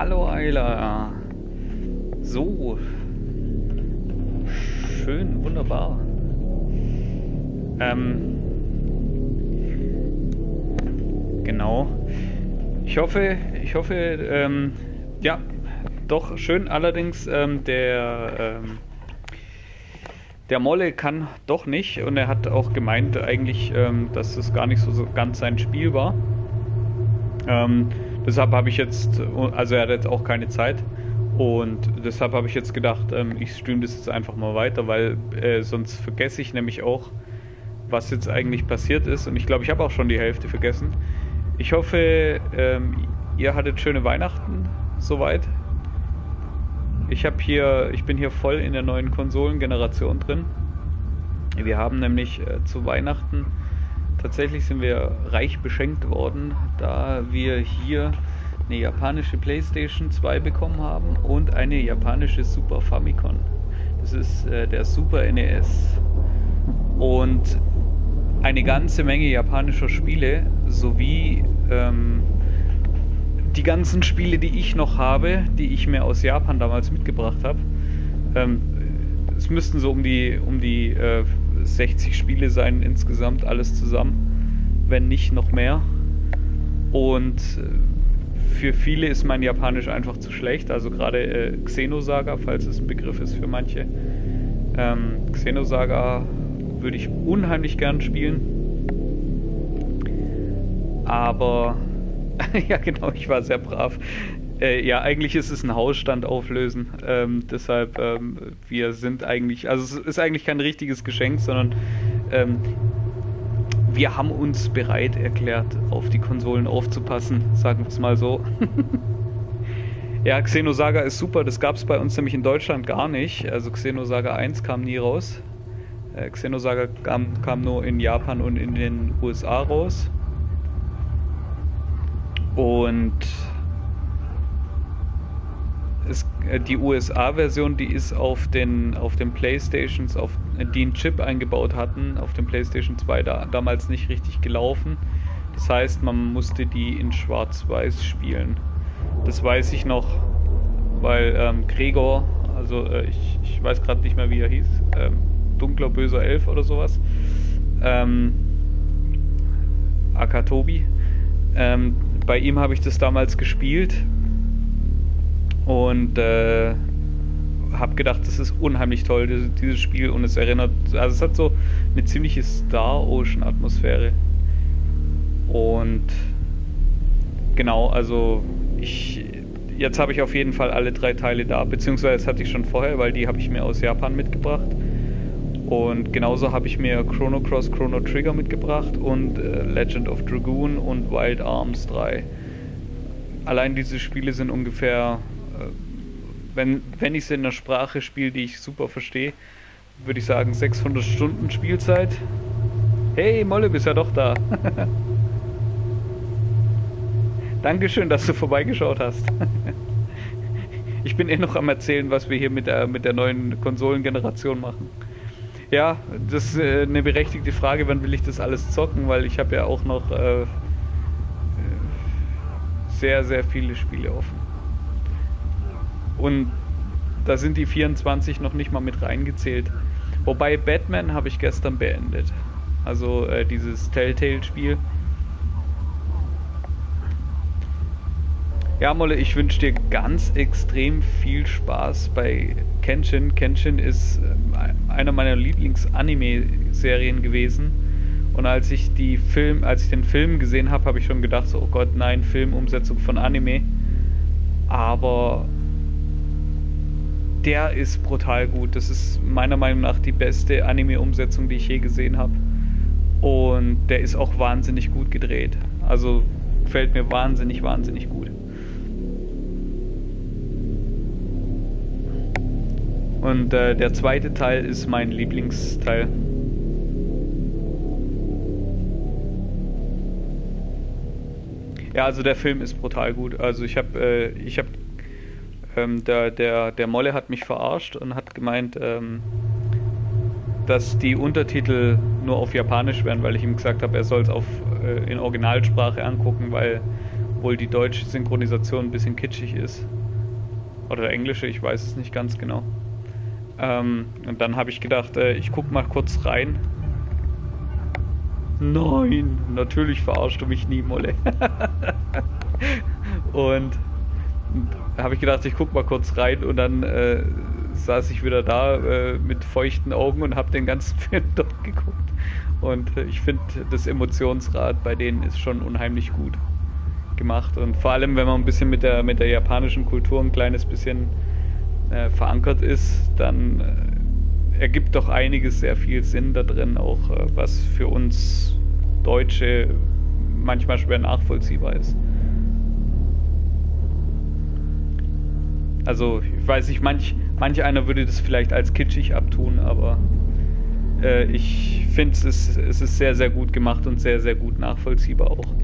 Hallo Ayla. So. Schön, wunderbar. Genau. Ich hoffe, ja, doch schön. Allerdings, der Molle kann doch nicht und er hat auch gemeint eigentlich, dass es gar nicht so ganz sein Spiel war. Deshalb habe ich jetzt, also er hat jetzt auch keine Zeit und deshalb habe ich jetzt gedacht, ich streame das jetzt einfach mal weiter, weil sonst vergesse ich nämlich auch, was jetzt eigentlich passiert ist und ich glaube, ich habe auch schon die Hälfte vergessen. Ich hoffe, ihr hattet schöne Weihnachten soweit. Ich bin hier voll in der neuen Konsolengeneration drin. Wir haben nämlich zu Weihnachten tatsächlich sind wir reich beschenkt worden, da wir hier eine japanische PlayStation 2 bekommen haben und eine japanische Super Famicom. Das ist der Super NES. Und eine ganze Menge japanischer Spiele sowie die ganzen Spiele, die ich noch habe, die ich mir aus Japan damals mitgebracht habe. Es müssten so um die 60 Spiele sein insgesamt, alles zusammen, wenn nicht noch mehr. Und für viele ist mein Japanisch einfach zu schlecht, also gerade Xenosaga, falls es ein Begriff ist für manche. Xenosaga würde ich unheimlich gern spielen. Aber, ja genau, ich war sehr brav. Ja, eigentlich ist es ein Hausstand auflösen. Deshalb, wir sind eigentlich, also es ist eigentlich kein richtiges Geschenk, sondern wir haben uns bereit erklärt, auf die Konsolen aufzupassen, sagen wir es mal so. Ja, Xenosaga ist super, das gab es bei uns nämlich in Deutschland gar nicht. Also Xenosaga 1 kam nie raus. Xenosaga kam nur in Japan und in den USA raus. Und die USA-Version, die ist auf den Playstations, die einen Chip eingebaut hatten, auf dem PlayStation 2 damals nicht richtig gelaufen. Das heißt, man musste die in Schwarz-Weiß spielen. Das weiß ich noch, weil Gregor, also ich weiß gerade nicht mehr, wie er hieß, Dunkler Böser Elf oder sowas, Akatobi, bei ihm habe ich das damals gespielt. Und habe gedacht, das ist unheimlich toll, dieses Spiel. Und es erinnert, also es hat so eine ziemliche Star Ocean Atmosphäre. Und genau, also jetzt habe ich auf jeden Fall alle 3 Teile da, beziehungsweise das hatte ich schon vorher, weil die habe ich mir aus Japan mitgebracht. Und genauso habe ich mir Chrono Cross, Chrono Trigger mitgebracht und Legend of Dragoon und Wild Arms 3. Allein diese Spiele sind ungefähr, wenn ich sie in einer Sprache spiele, die ich super verstehe, würde ich sagen 600 Stunden Spielzeit. Hey Molle, bist ja doch da. Dankeschön, dass du vorbeigeschaut hast. Ich bin noch am erzählen, was wir hier mit der neuen Konsolengeneration machen. Ja, das ist eine berechtigte Frage, wann will ich das alles zocken, weil ich habe ja auch noch sehr, sehr viele Spiele offen. Und da sind die 24 noch nicht mal mit reingezählt. Wobei Batman habe ich gestern beendet. Also dieses Telltale-Spiel. Ja, Molle, ich wünsche dir ganz extrem viel Spaß bei Kenshin. Kenshin ist einer meiner Lieblings-Anime-Serien gewesen. Und als ich den Film gesehen habe, habe ich schon gedacht, so, oh Gott, nein, Filmumsetzung von Anime. Aber der ist brutal gut. Das ist meiner Meinung nach die beste Anime-Umsetzung, die ich je gesehen habe. Und der ist auch wahnsinnig gut gedreht. Also gefällt mir wahnsinnig, wahnsinnig gut. Und der zweite Teil ist mein Lieblingsteil. Ja, also der Film ist brutal gut. Also der Molle hat mich verarscht und hat gemeint, dass die Untertitel nur auf Japanisch wären, weil ich ihm gesagt habe, er soll es in Originalsprache angucken, weil Obwohl die deutsche Synchronisation ein bisschen kitschig ist. Oder englische, ich weiß es nicht ganz genau. Und dann habe ich gedacht, ich guck mal kurz rein. Nein, natürlich verarschst du mich nie, Molle. Und habe ich gedacht, ich guck mal kurz rein und dann saß ich wieder da mit feuchten Augen und habe den ganzen Film durchgeguckt. Und ich finde, das Emotionsrad bei denen ist schon unheimlich gut gemacht. Und vor allem, wenn man ein bisschen mit der japanischen Kultur ein kleines bisschen verankert ist, dann ergibt doch einiges sehr viel Sinn da drin, auch was für uns Deutsche manchmal schwer nachvollziehbar ist. Also ich weiß nicht, manch einer würde das vielleicht als kitschig abtun, aber ich finde es ist sehr, sehr gut gemacht und sehr, sehr gut nachvollziehbar auch.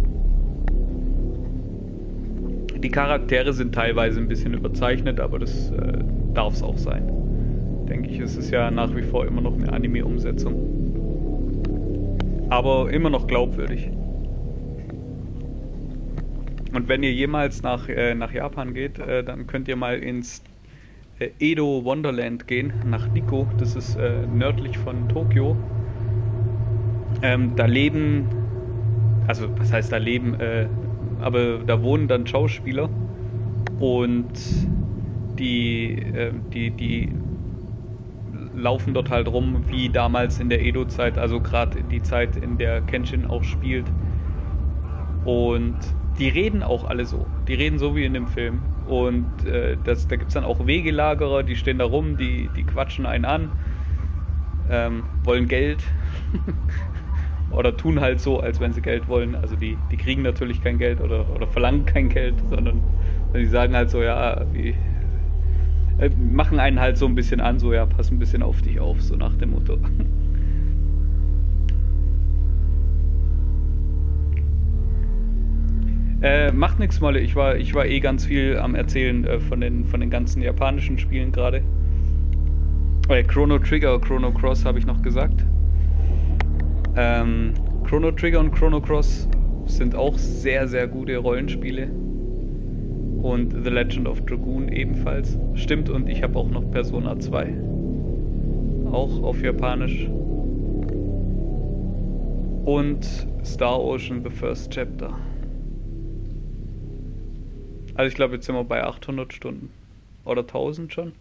Die Charaktere sind teilweise ein bisschen überzeichnet, aber das darf es auch sein. Denke ich, es ist ja nach wie vor immer noch eine Anime-Umsetzung. Aber immer noch glaubwürdig. Und wenn ihr jemals nach Japan geht, dann könnt ihr mal ins Edo Wonderland gehen, nach Nikko. Das ist nördlich von Tokio. Da leben, also was heißt da leben, aber da wohnen dann Schauspieler und die laufen dort halt rum, wie damals in der Edo-Zeit, also gerade die Zeit, in der Kenshin auch spielt. Und die reden auch alle so. Die reden so wie in dem Film. Und da gibt es dann auch Wegelagerer, die stehen da rum, die quatschen einen an, wollen Geld oder tun halt so, als wenn sie Geld wollen. Also die kriegen natürlich kein Geld oder verlangen kein Geld, sondern die sagen halt so, ja, machen einen halt so ein bisschen an, so ja, pass ein bisschen auf dich auf, so nach dem Motto. Macht nichts, Molle. Ich war eh ganz viel am Erzählen von den ganzen japanischen Spielen gerade. Chrono Trigger, Chrono Cross habe ich noch gesagt. Chrono Trigger und Chrono Cross sind auch sehr, sehr gute Rollenspiele. Und The Legend of Dragoon ebenfalls. Stimmt, und ich habe auch noch Persona 2. Auch auf Japanisch. Und Star Ocean The First Chapter. Also ich glaube, jetzt sind wir bei 800 Stunden. Oder 1000 schon.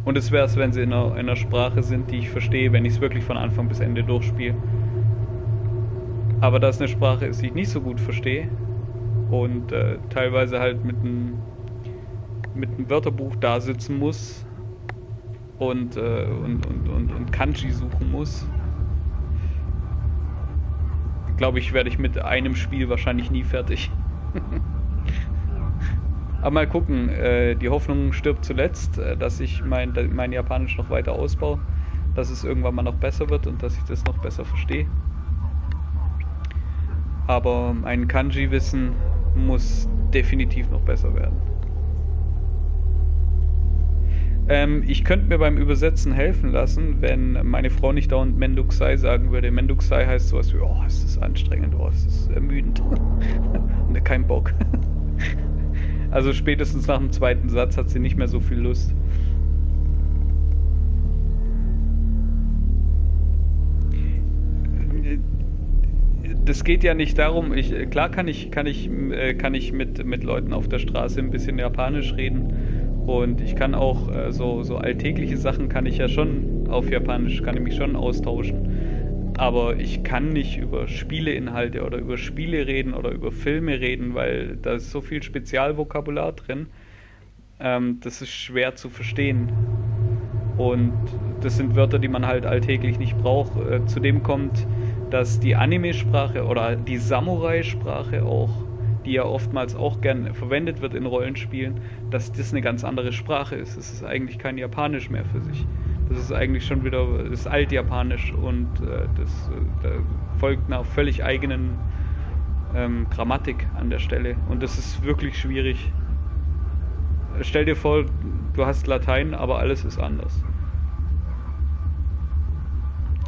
Und es wäre es, wenn sie in einer Sprache sind, die ich verstehe, wenn ich es wirklich von Anfang bis Ende durchspiele. Aber da es eine Sprache ist, die ich nicht so gut verstehe und teilweise halt mit einem Wörterbuch da sitzen muss und Kanji suchen muss, glaube ich, werde ich mit einem Spiel wahrscheinlich nie fertig. Aber mal gucken, die Hoffnung stirbt zuletzt, dass ich mein Japanisch noch weiter ausbaue, dass es irgendwann mal noch besser wird und dass ich das noch besser verstehe. Aber mein Kanji-Wissen muss definitiv noch besser werden. Ich könnte mir beim Übersetzen helfen lassen, wenn meine Frau nicht dauernd Menduksai sagen würde. Menduksai heißt sowas wie, oh, ist das anstrengend, oh, ist das ermüdend. Kein Bock. Also spätestens nach dem zweiten Satz hat sie nicht mehr so viel Lust. Das geht ja nicht darum, klar kann ich mit Leuten auf der Straße ein bisschen Japanisch reden und ich kann auch so alltägliche Sachen kann ich ja schon auf Japanisch, kann ich mich schon austauschen. Aber ich kann nicht über Spieleinhalte oder über Spiele reden oder über Filme reden, weil da ist so viel Spezialvokabular drin. Das ist schwer zu verstehen. Und das sind Wörter, die man halt alltäglich nicht braucht. Zudem kommt, dass die Anime-Sprache oder die Samurai-Sprache auch, die ja oftmals auch gern verwendet wird in Rollenspielen, dass das eine ganz andere Sprache ist. Es ist eigentlich kein Japanisch mehr für sich. Das ist eigentlich schon wieder das Altjapanisch und das folgt einer völlig eigenen Grammatik an der Stelle. Und das ist wirklich schwierig. Stell dir vor, du hast Latein, aber alles ist anders.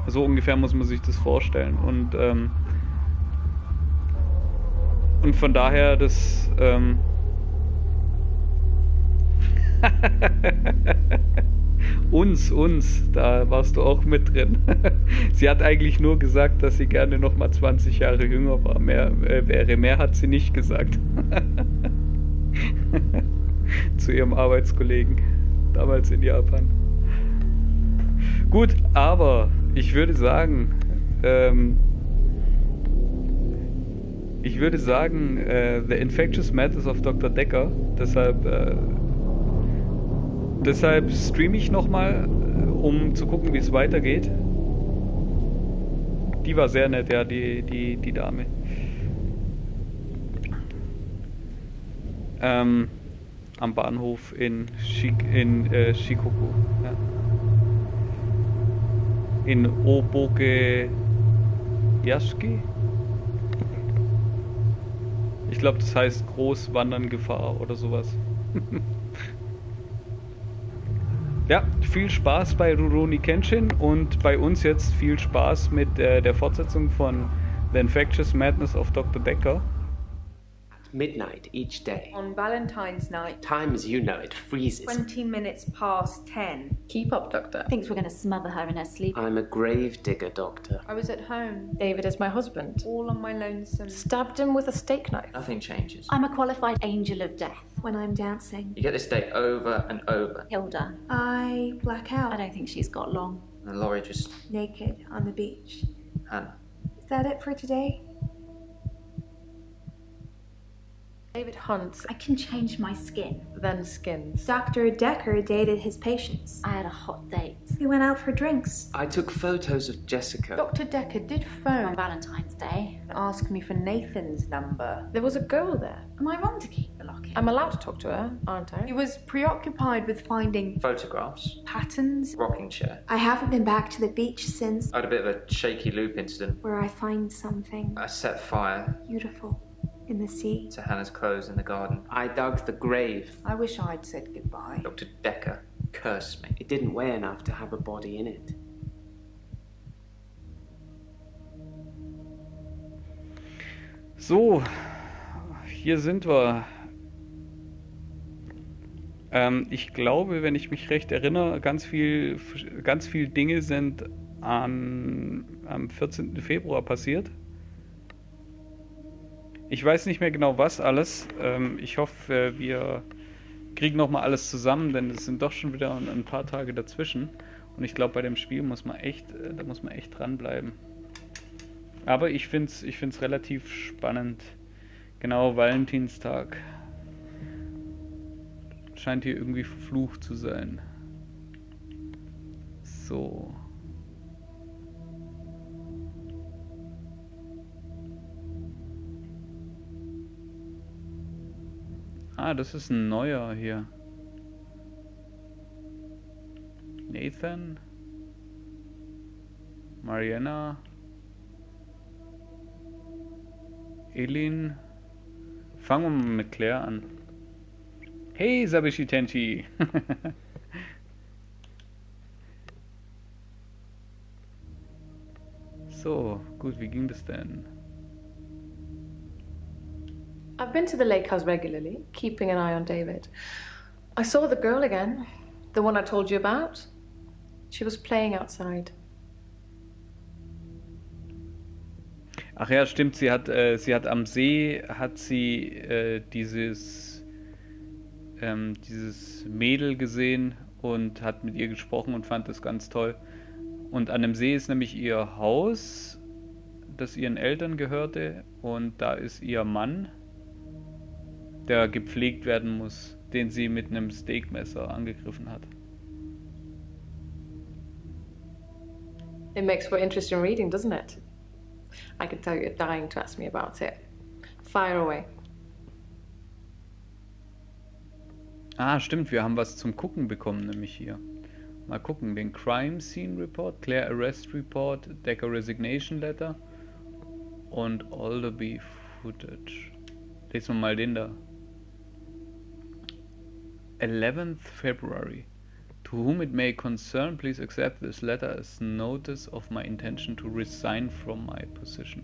So ungefähr muss man sich das vorstellen. Und Und von daher, das uns, da warst du auch mit drin. Sie hat eigentlich nur gesagt, dass sie gerne noch mal 20 Jahre jünger wäre. Mehr hat sie nicht gesagt. Zu ihrem Arbeitskollegen damals in Japan. Gut, aber ich würde sagen, The Infectious Madness of Dr. Dekker. Deshalb streame ich nochmal, um zu gucken, wie es weitergeht. Die war sehr nett, ja, die Dame. Am Bahnhof in Shikoku. Ja. In Oboke Yasuki. Ich glaube, das heißt Großwandern-Gefahr oder sowas. Ja, viel Spaß bei Rurouni Kenshin und bei uns jetzt viel Spaß mit der Fortsetzung von The Infectious Madness of Dr. Dekker. Midnight each day. On Valentine's night. Time as you know it freezes. 20 minutes past 10. Keep up, Doctor. Thinks we're going to smother her in her sleep. I'm a grave digger, Doctor. I was at home. David is my husband. All on my lonesome. Stabbed him with a steak knife. Nothing changes. I'm a qualified angel of death. When I'm dancing, You get this day over and over. Hilda. I black out. I don't think she's got long. And Laurie just... Naked on the beach. Hannah. Is that it for today? David hunts, I can change my skin. then skins. Dr. Dekker dated his patients. I had a hot date. We went out for drinks. I took photos of Jessica. Dr. Dekker did On phone Valentine's Day. and ask me for Nathan's number. There was a girl there. Am I wrong to keep the locket? I'm allowed to talk to her, aren't He I? was preoccupied with finding Photographs. patterns. Rocking chair. I haven't been back to the beach since, I had a bit of a shaky loop incident. where I find something I set fire beautiful in the sea. to Hannah's clothes in the garden. I dug the grave. I wish I'd said goodbye. Dr. Dekker cursed me. It didn't weigh enough to have a body in it. So, hier sind wir. Ich glaube, wenn ich mich recht erinnere, ganz viel Dinge sind am 14. Februar passiert. Ich weiß nicht mehr genau, was alles. Ich hoffe, wir kriegen nochmal alles zusammen, denn es sind doch schon wieder ein paar Tage dazwischen. Und ich glaube, bei dem Spiel muss man echt dranbleiben. Aber ich find's relativ spannend. Genau, Valentinstag. Scheint hier irgendwie verflucht zu sein. So. Ah, das ist ein neuer hier. Nathan. Mariana. Elin. Fangen wir mal mit Claire an. Hey, Sabishi Tenchi. So, gut, wie ging das denn? I've been to the lake house regularly, keeping an eye on David. I saw the girl again, the one I told you about. She was playing outside. Ach ja, stimmt, sie hat am See dieses Mädel gesehen und hat mit ihr gesprochen und fand das ganz toll. Und an dem See ist nämlich ihr Haus, das ihren Eltern gehörte, und da ist ihr Mann, der gepflegt werden muss, den sie mit einem Steakmesser angegriffen hat. It makes for interesting reading, doesn't it? I can tell you're dying to ask me about it. Fire away. Ah, stimmt, wir haben was zum Gucken bekommen, nämlich hier. Mal gucken, den Crime Scene Report, Claire Arrest Report, Dekker Resignation Letter und Alderby Footage. Lesen wir mal den da. 11th February. To whom it may concern, please accept this letter as notice of my intention to resign from my position.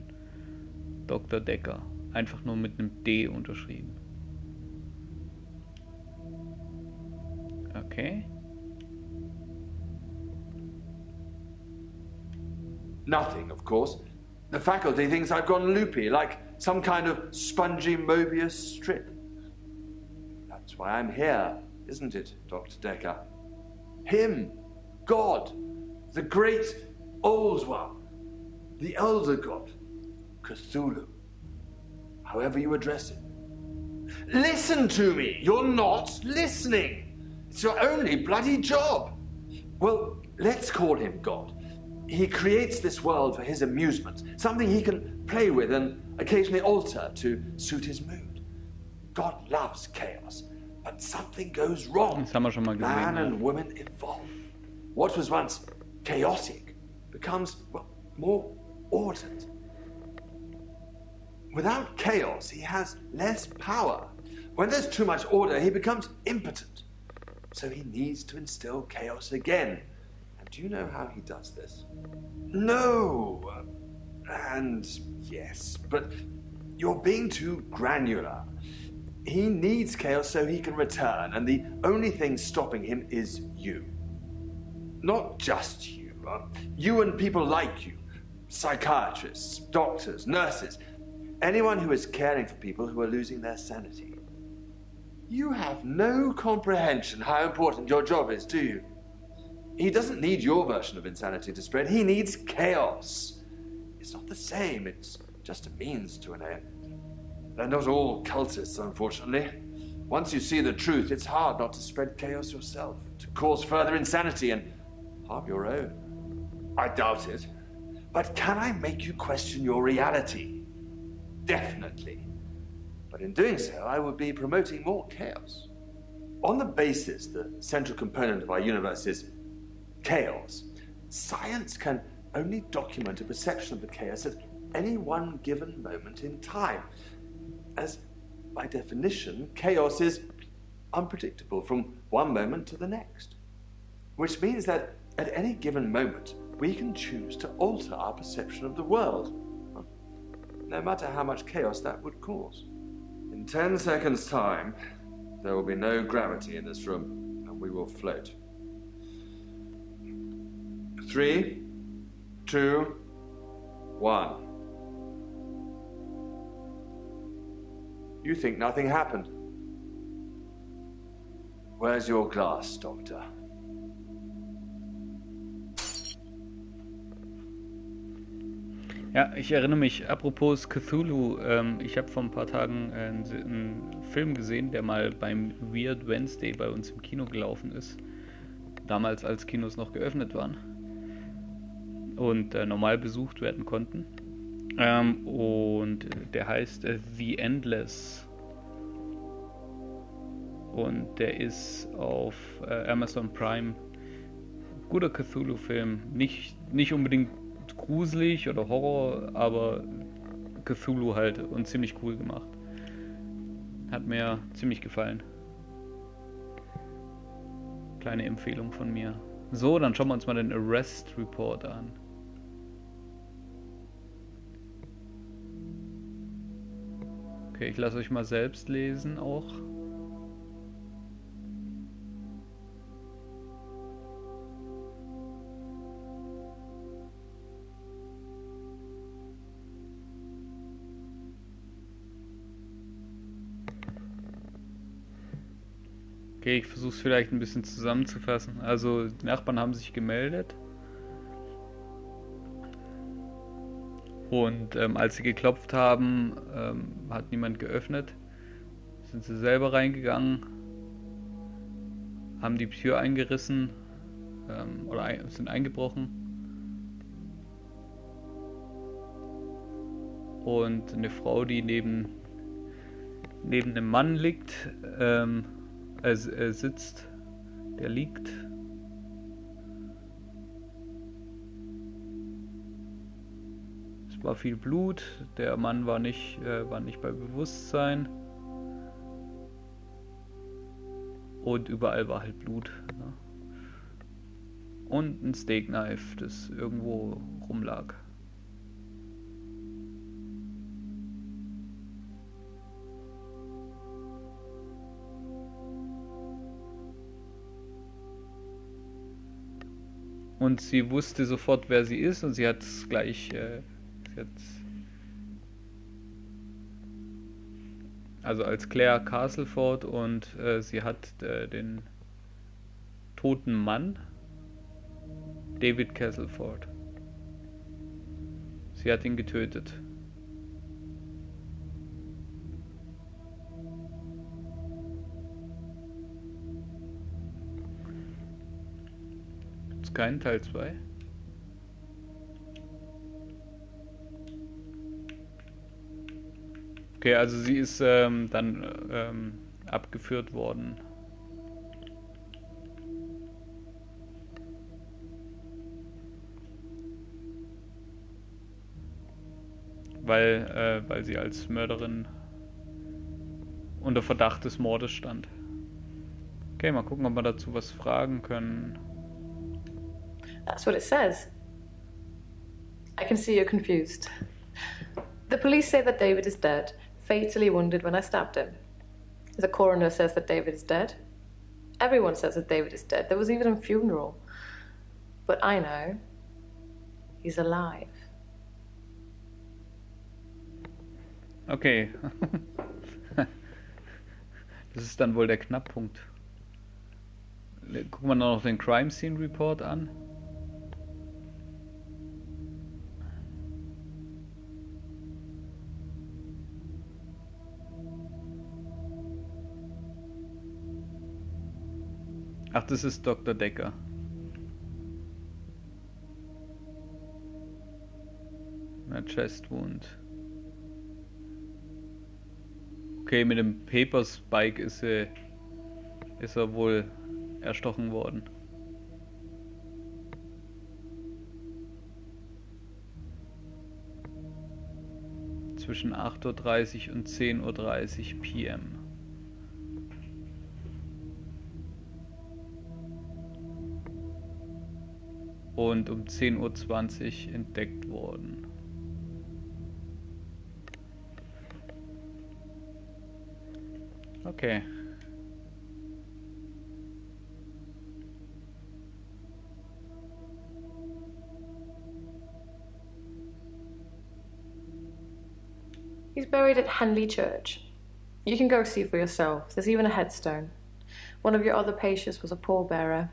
Dr. Dekker. einfach nur mit einem D unterschrieben. Okay. Nothing, of course. The faculty thinks I've gone loopy, like some kind of spongy Mobius strip. That's why I'm here, isn't it, Dr. Dekker? Him, God, the great old one, the elder god, Cthulhu, however you address it. Listen to me! You're not listening! It's your only bloody job! Well, let's call him God. He creates this world for his amusement, something he can play with and occasionally alter to suit his mood. God loves chaos, but something goes wrong. Das haben wir schon mal gesehen, Man ja. and woman evolve. What was once chaotic becomes, well, more ordered. Without chaos, he has less power. When there's too much order, he becomes impotent. So he needs to instill chaos again. And do you know how he does this? No! And yes, but you're being too granular. He needs chaos so he can return, and the only thing stopping him is you. Not just you. You and people like you. Psychiatrists, doctors, nurses. Anyone who is caring for people who are losing their sanity. You have no comprehension how important your job is, do you? He doesn't need your version of insanity to spread. He needs chaos. It's not the same. It's just a means to an end. They're not all cultists, unfortunately. Once you see the truth, it's hard not to spread chaos yourself, to cause further insanity and harm your own. I doubt it. But can I make you question your reality? Definitely. But in doing so, I would be promoting more chaos. On the basis the central component of our universe is chaos, science can only document a perception of the chaos at any one given moment in time. As, by definition, chaos is unpredictable from one moment to the next. Which means that at any given moment, we can choose to alter our perception of the world, no matter how much chaos that would cause. In 10 seconds' time, there will be no gravity in this room, and we will float. 3, 2, 1. You think nothing happened. Where's your glass, Doctor? Ja, ich erinnere mich, apropos Cthulhu, ich habe vor ein paar Tagen einen Film gesehen, der mal beim Weird Wednesday bei uns im Kino gelaufen ist. Damals, als Kinos noch geöffnet waren und normal besucht werden konnten. Und der heißt The Endless. Und der ist auf Amazon Prime. Guter Cthulhu-Film. Nicht unbedingt gruselig oder Horror, aber Cthulhu halt und ziemlich cool gemacht. Hat mir ziemlich gefallen. Kleine Empfehlung von mir. So, dann schauen wir uns mal den Arrest Report an. Okay, ich lasse euch mal selbst lesen auch. Okay, ich versuche es vielleicht ein bisschen zusammenzufassen. Also, die Nachbarn haben sich gemeldet. Und als sie geklopft haben, hat niemand geöffnet. Sind sie selber reingegangen, haben die Tür eingerissen oder sind eingebrochen. Und eine Frau, die neben einem Mann liegt, sitzt, der liegt. Es war viel Blut, der Mann war nicht bei Bewusstsein. Und überall war halt Blut. Ne? Und ein Steak-Knife, das irgendwo rumlag. Und sie wusste sofort, wer sie ist, und sie hat es gleich, also als Claire Castleford, und sie hat den toten Mann, David Castleford, sie hat ihn getötet. Gibt's keinen Teil 2? Okay, also sie ist dann abgeführt worden. Weil sie als Mörderin unter Verdacht des Mordes stand. Okay, mal gucken, ob wir dazu was fragen können. That's what it says. I can see you're confused. The police say that David is dead, fatally wounded when I stabbed him. The coroner says that David is dead. Everyone says that David is dead. There was even a funeral. But I know he's alive. Okay. Das ist dann wohl der Knackpunkt. Gucken wir noch den Crime Scene Report an. Ach, das ist Dr. Dekker. Eine Chest Wound. Okay, mit dem Paperspike ist er wohl erstochen worden. Zwischen 8:30 Uhr und 10:30 Uhr PM. Und um 10:20 Uhr entdeckt worden. Okay. He's buried at Henley Church. You can go see for yourself. There's even a headstone. One of your other patients was a pallbearer.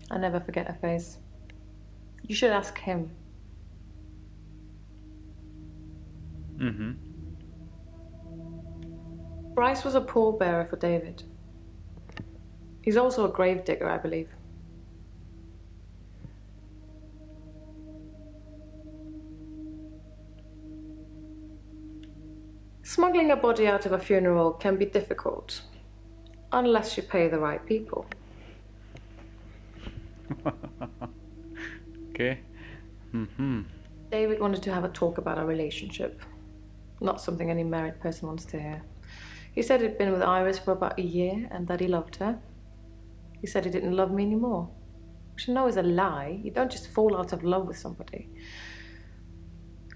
I never forget her face. You should ask him. Mhm. Bryce was a pallbearer for David. He's also a gravedigger, I believe. Smuggling a body out of a funeral can be difficult, unless you pay the right people. Okay. Mhm. David wanted to have a talk about our relationship. Not something any married person wants to hear. He said he'd been with Iris for about a year and that he loved her. He said he didn't love me anymore, which I know is a lie. You don't just fall out of love with somebody.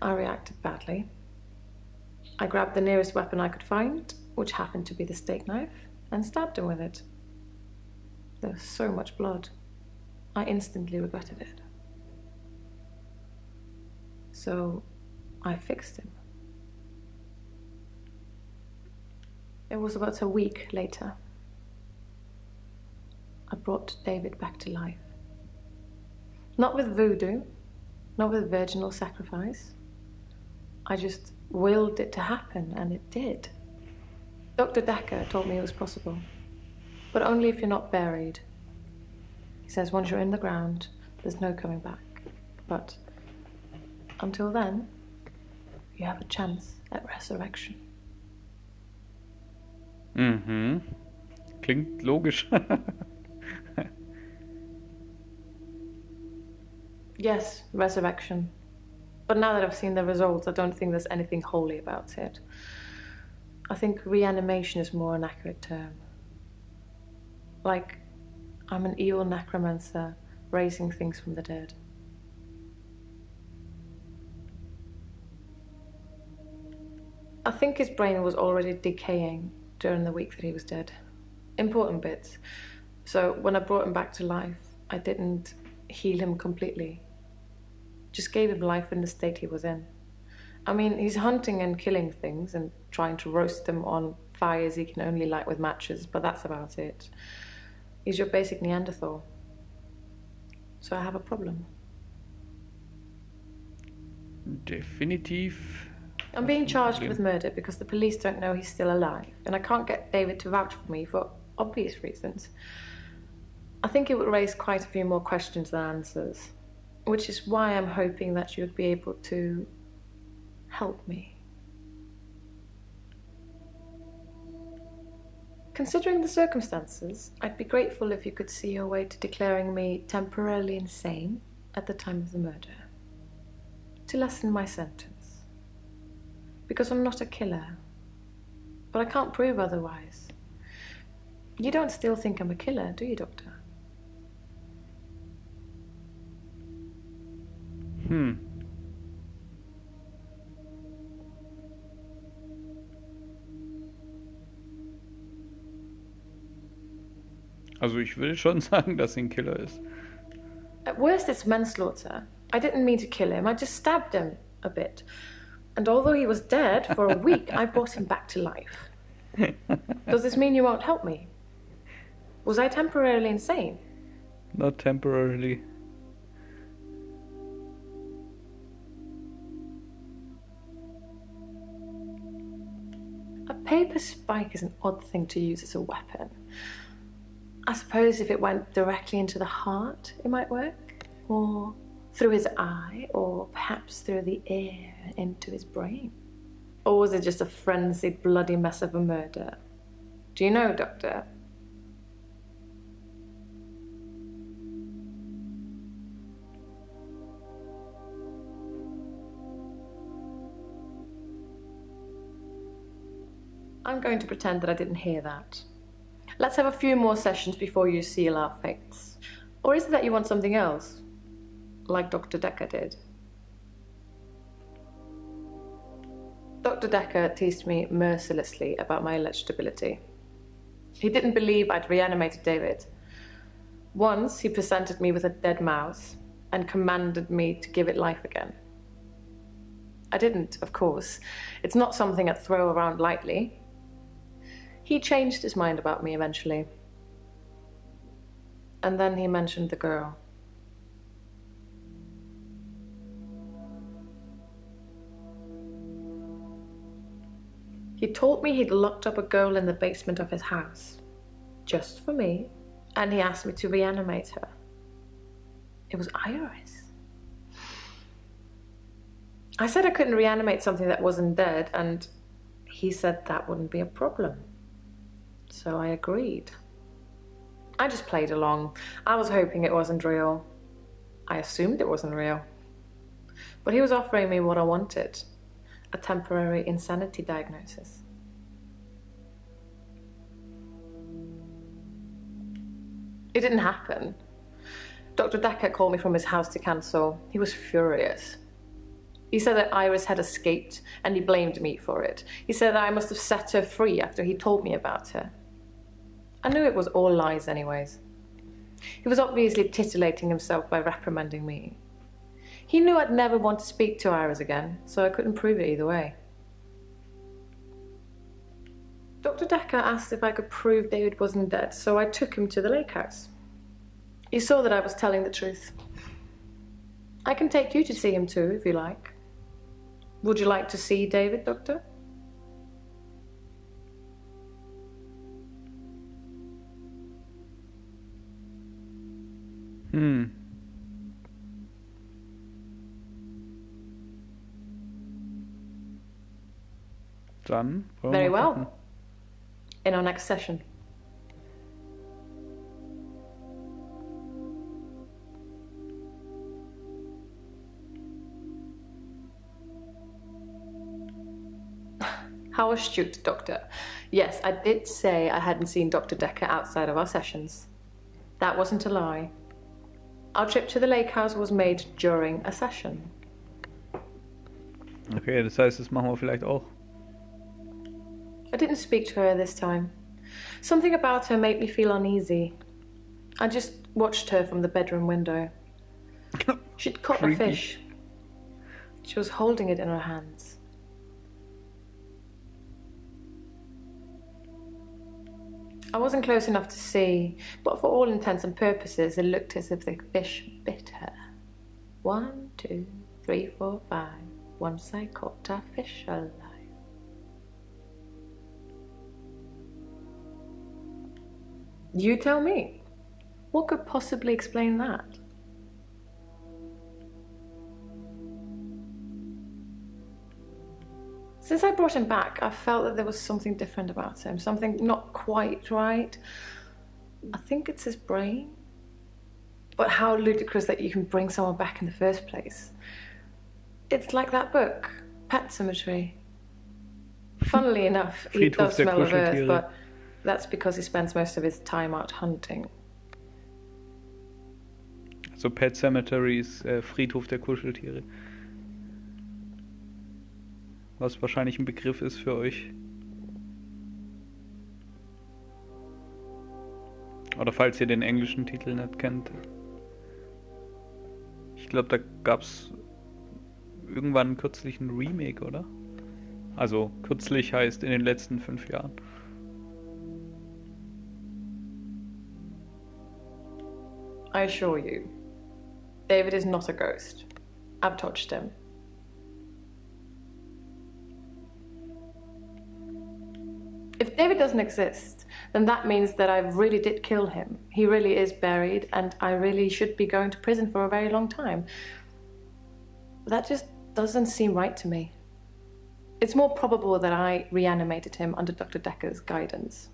I reacted badly. I grabbed the nearest weapon I could find, which happened to be the steak knife, and stabbed him with it. There was so much blood. I instantly regretted it. So I fixed him. It was about a week later. I brought David back to life. Not with voodoo, not with virginal sacrifice. I just willed it to happen, and it did. Dr. Dekker told me it was possible, but only if you're not buried. He says once you're in the ground, there's no coming back. But until then, you have a chance at resurrection. Mhm. Klingt logisch. Yes, resurrection. But now that I've seen the results, I don't think there's anything holy about it. I think reanimation is more an accurate term. Like, I'm an evil necromancer raising things from the dead. I think his brain was already decaying during the week that he was dead. Important bits. So when I brought him back to life, I didn't heal him completely. Just gave him life in the state he was in. I mean, he's hunting and killing things and trying to roast them on fires he can only light with matches, but that's about it. He's your basic Neanderthal. So I have a problem. Definitiv. I'm being charged with murder because the police don't know he's still alive, and I can't get David to vouch for me for obvious reasons. I think it would raise quite a few more questions than answers, which is why I'm hoping that you'd be able to help me. Considering the circumstances, I'd be grateful if you could see your way to declaring me temporarily insane at the time of the murder, to lessen my sentence. Because I'm not a killer, but I can't prove otherwise. You don't still think I'm a killer, do you, Doctor? Also ich würde schon sagen, dass sie ein Killer ist. At worst, it's manslaughter. I didn't mean to kill him. I just stabbed him a bit. And although he was dead for a week, I brought him back to life. Does this mean you won't help me? Was I temporarily insane? Not temporarily. A paper spike is an odd thing to use as a weapon. I suppose if it went directly into the heart, it might work. Or through his eye, or perhaps through the ear into his brain. Or was it just a frenzied, bloody mess of a murder? Do you know, Doctor? I'm going to pretend that I didn't hear that. Let's have a few more sessions before you seal our fates. Or is it that you want something else? Like Dr. Dekker did. Dr. Dekker teased me mercilessly about my eligibility. He didn't believe I'd reanimated David. Once he presented me with a dead mouse and commanded me to give it life again. I didn't, of course. It's not something I'd throw around lightly. He changed his mind about me eventually. And then he mentioned the girl. He told me he'd locked up a girl in the basement of his house, just for me, and he asked me to reanimate her. It was Iris. I said I couldn't reanimate something that wasn't dead, and he said that wouldn't be a problem. So I agreed. I just played along. I was hoping it wasn't real. I assumed it wasn't real. But he was offering me what I wanted. A temporary insanity diagnosis. It didn't happen. Dr. Dekker called me from his house to cancel. He was furious. He said that Iris had escaped and he blamed me for it. He said that I must have set her free after he told me about her. I knew it was all lies anyways. He was obviously titillating himself by reprimanding me. He knew I'd never want to speak to Iris again, so I couldn't prove it either way. Dr. Dekker asked if I could prove David wasn't dead, so I took him to the lake house. He saw that I was telling the truth. I can take you to see him too, if you like. Would you like to see David, Doctor? Dann wollen wir Very mal well. gucken. In our next session. How astute, Doctor. Yes, I did say I hadn't seen Dr. Dekker outside of our sessions. That wasn't a lie. Our trip to the lake house was made during a session. Okay, das heißt, das machen wir vielleicht auch. I didn't speak to her this time. Something about her made me feel uneasy. I just watched her from the bedroom window. She'd caught a Creepy. fish. She was holding it in her hands. I wasn't close enough to see, but for all intents and purposes, it looked as if the fish bit her. 1, 2, 3, 4, 5. Once I caught a fish alive. You tell me. What could possibly explain that? Since I brought him back, I felt that there was something different about him, something not quite right. I think it's his brain. But how ludicrous that you can bring someone back in the first place. It's like that book, Pet Cemetery. Funnily enough, he Friedhof does der smell of earth, Kuscheltiere. but that's because he spends most of his time out hunting. So Pet Cemetery ist Friedhof der Kuscheltiere. Was wahrscheinlich ein Begriff ist für euch. Oder falls ihr den englischen Titel nicht kennt. Ich glaube, da gab es irgendwann kürzlich ein Remake, oder? Also kürzlich heißt in den letzten 5 Jahren. I assure you, David is not a ghost. I've touched him. If David doesn't exist, then that means that I really did kill him. He really is buried, and I really should be going to prison for a very long time. That just doesn't seem right to me. It's more probable that I reanimated him under Dr. Dekker's guidance.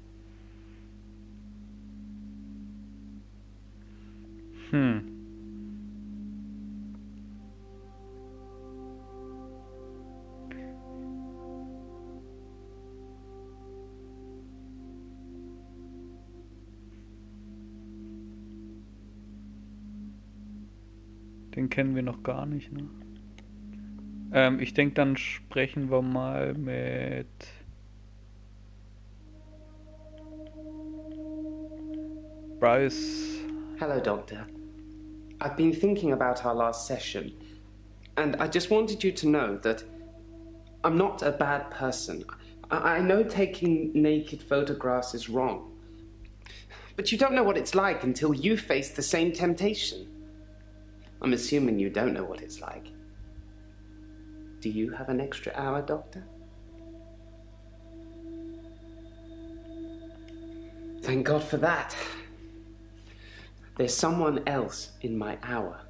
Den kennen wir noch gar nicht, ne? Ich denke, dann sprechen wir mal mit Bryce. Hello, Doctor. I've been thinking about our last session, and I just wanted you to know that I'm not a bad person. I know taking naked photographs is wrong, but you don't know what it's like until you face the same temptation. I'm assuming you don't know what it's like. Do you have an extra hour, Doctor? Thank God for that. There's someone else in my hour.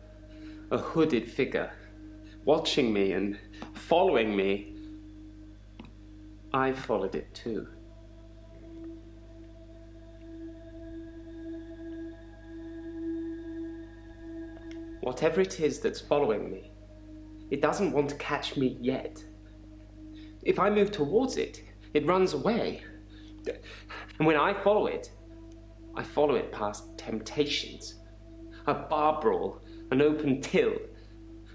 A hooded figure, watching me and following me. I followed it too. Whatever it is that's following me, it doesn't want to catch me yet. If I move towards it, it runs away. And when I follow it past temptations. A bar brawl, an open till,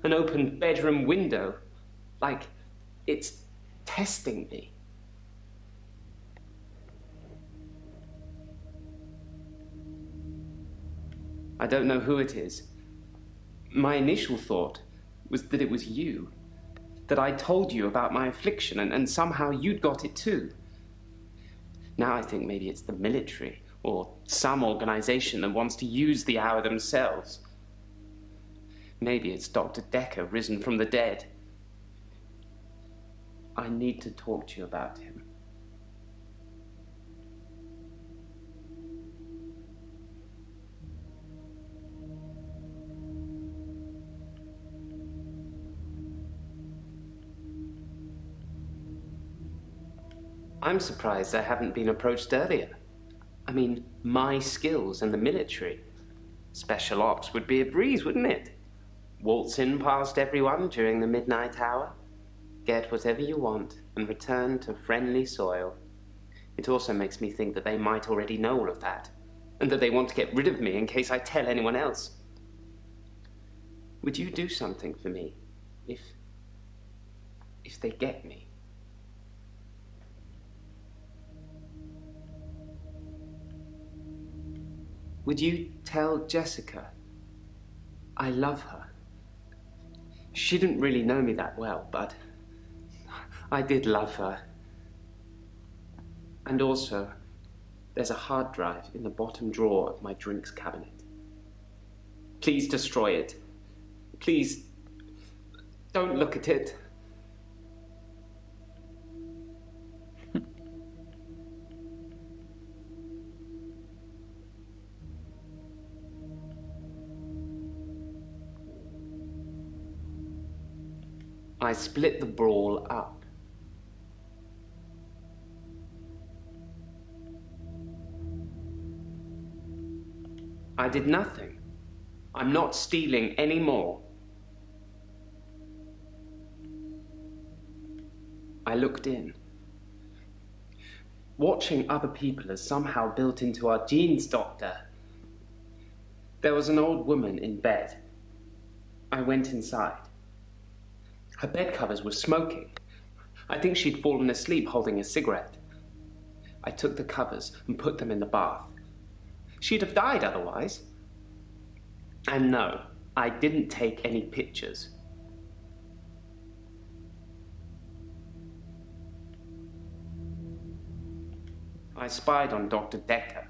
an open bedroom window. Like it's testing me. I don't know who it is. My initial thought was that it was you. That I told you about my affliction and somehow you'd got it too. Now I think maybe it's the military or some organization that wants to use the hour themselves. Maybe it's Dr. Dekker risen from the dead. I need to talk to you about him. I'm surprised I haven't been approached earlier. I mean, my skills in the military. Special ops would be a breeze, wouldn't it? Waltz in past everyone during the midnight hour, get whatever you want, and return to friendly soil. It also makes me think that they might already know all of that, and that they want to get rid of me in case I tell anyone else. Would you do something for me if they get me? Would you tell Jessica I love her? She didn't really know me that well, but I did love her. And also, there's a hard drive in the bottom drawer of my drinks cabinet. Please destroy it. Please, don't look at it. I split the brawl up. I did nothing. I'm not stealing anymore. I looked in. Watching other people is somehow built into our genes, Doctor. There was an old woman in bed. I went inside. Her bed covers were smoking. I think she'd fallen asleep holding a cigarette. I took the covers and put them in the bath. She'd have died otherwise. And no, I didn't take any pictures. I spied on Dr. Dekker,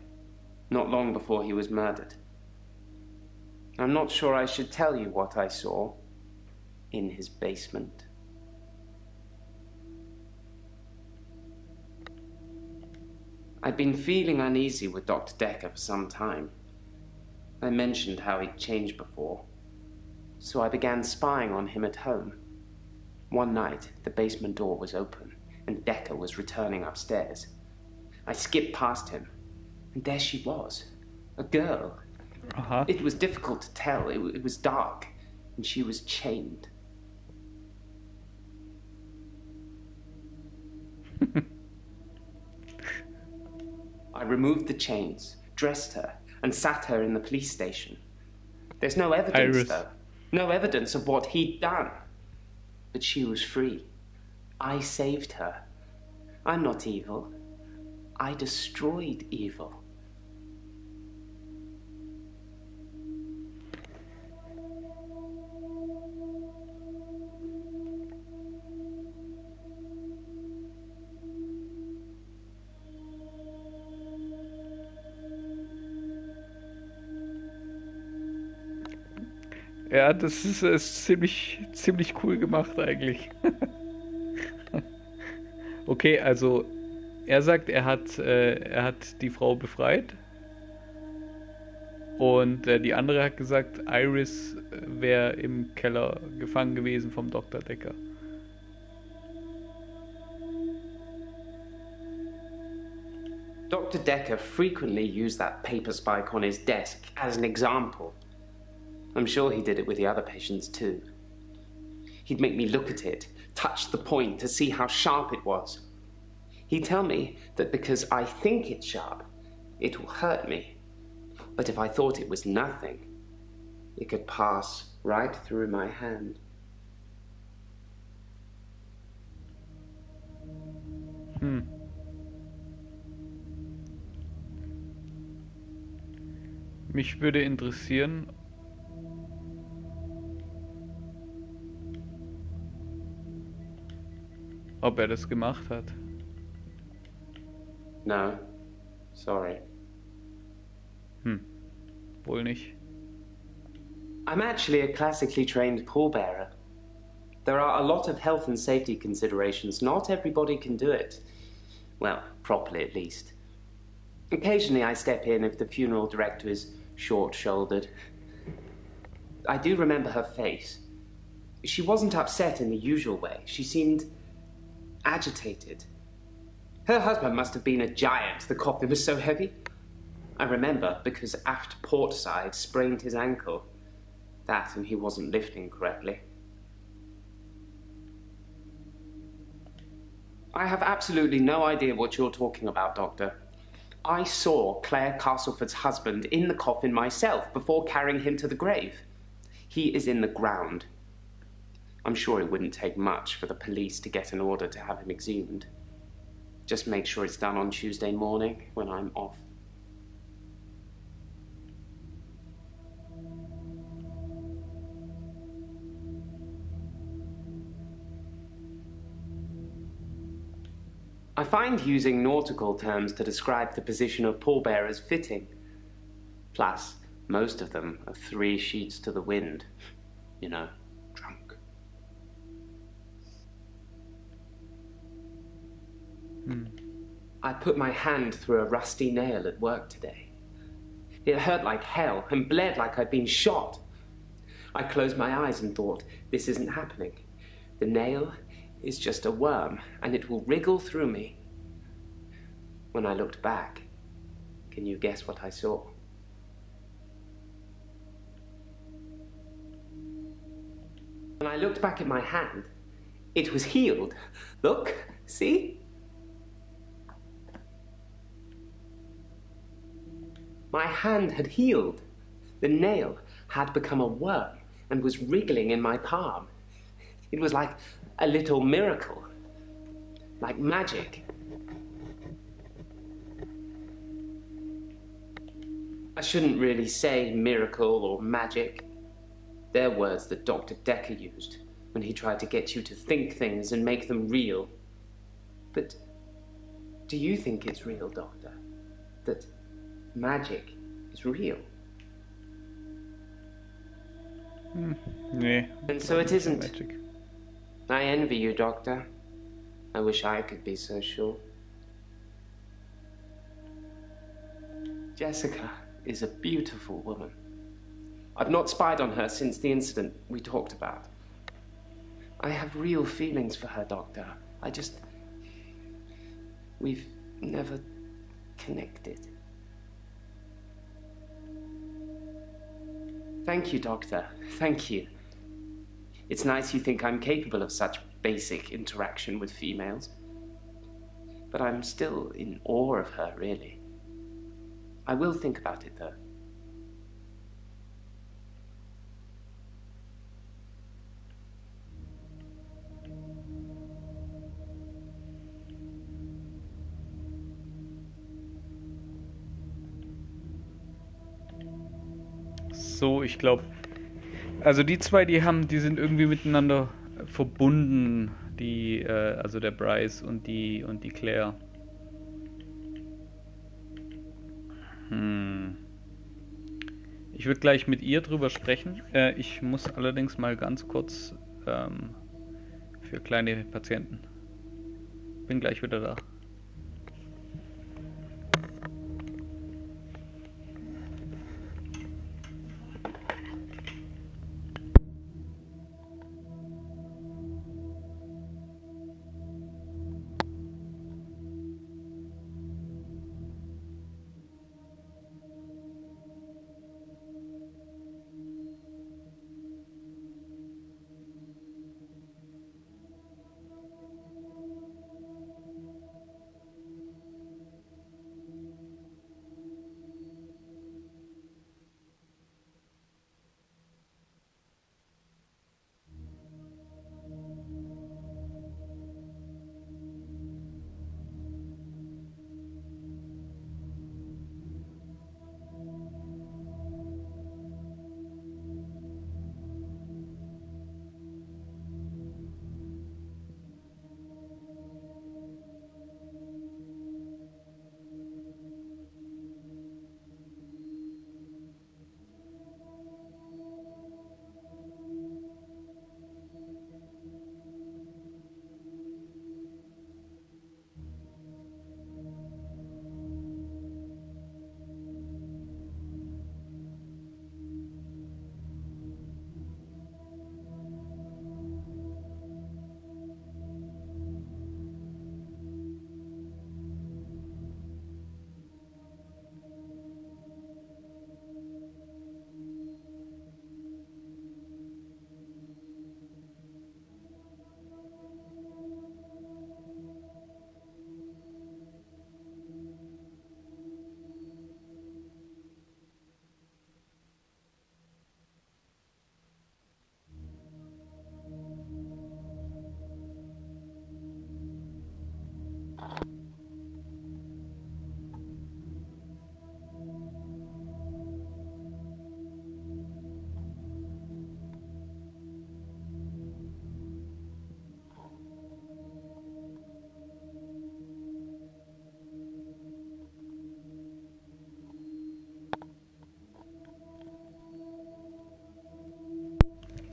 not long before he was murdered. I'm not sure I should tell you what I saw in his basement. I'd been feeling uneasy with Dr. Dekker for some time. I mentioned how he'd changed before, so I began spying on him at home. One night, the basement door was open, and Dekker was returning upstairs. I skipped past him, and there she was, a girl. It was difficult to tell. It was dark, and she was chained. I removed the chains, dressed her, and sat her in the police station. There's no evidence, though. No evidence of what he'd done. But she was free. I saved her. I'm not evil. I destroyed evil. Ja, das ist ziemlich cool gemacht eigentlich. Okay, also er sagt, er hat die Frau befreit und die andere hat gesagt, Iris wäre im Keller gefangen gewesen vom Dr. Dekker. Dr. Dekker frequently used that paper spike on his desk as an example. I'm sure he did it with the other patients too. He'd make me look at it, touch the point to see how sharp it was. He'd tell me that because I think it's sharp, it will hurt me. But if I thought it was nothing, it could pass right through my hand. Mich würde interessieren, ob er das gemacht hat. No, sorry. Wohl nicht. I'm actually a classically trained pallbearer. There are a lot of health and safety considerations. Not everybody can do it. Well, properly at least. Occasionally I step in if the funeral director is short-shouldered. I do remember her face. She wasn't upset in the usual way. She seemed agitated. Her husband must have been a giant. The coffin was so heavy. I remember because aft port side sprained his ankle. That and he wasn't lifting correctly. I have absolutely no idea what you're talking about, Doctor. I saw Claire Castleford's husband in the coffin myself before carrying him to the grave. He is in the ground. I'm sure it wouldn't take much for the police to get an order to have him exhumed. Just make sure it's done on Tuesday morning when I'm off. I find using nautical terms to describe the position of pallbearers fitting. Plus, most of them are 3 sheets to the wind. You know, drunk. I put my hand through a rusty nail at work today. It hurt like hell and bled like I'd been shot. I closed my eyes and thought, this isn't happening. The nail is just a worm, and it will wriggle through me. When I looked back, can you guess what I saw? When I looked back at my hand, it was healed. Look, see? My hand had healed. The nail had become a worm and was wriggling in my palm. It was like a little miracle, like magic. I shouldn't really say miracle or magic. They're words that Dr. Dekker used when he tried to get you to think things and make them real. But do you think it's real, Doctor? That magic is real? Nee. And so it isn't. Magic. I envy you, Doctor. I wish I could be so sure. Jessica is a beautiful woman. I've not spied on her since the incident we talked about. I have real feelings for her, Doctor. We've never connected. Thank you, Doctor. Thank you. It's nice you think I'm capable of such basic interaction with females. But I'm still in awe of her, really. I will think about it, though. So, ich glaube, also die zwei, die sind irgendwie miteinander verbunden, also der Bryce und die Claire. Ich würde gleich mit ihr drüber sprechen. Ich muss allerdings mal ganz kurz für kleine Patienten. Bin gleich wieder da.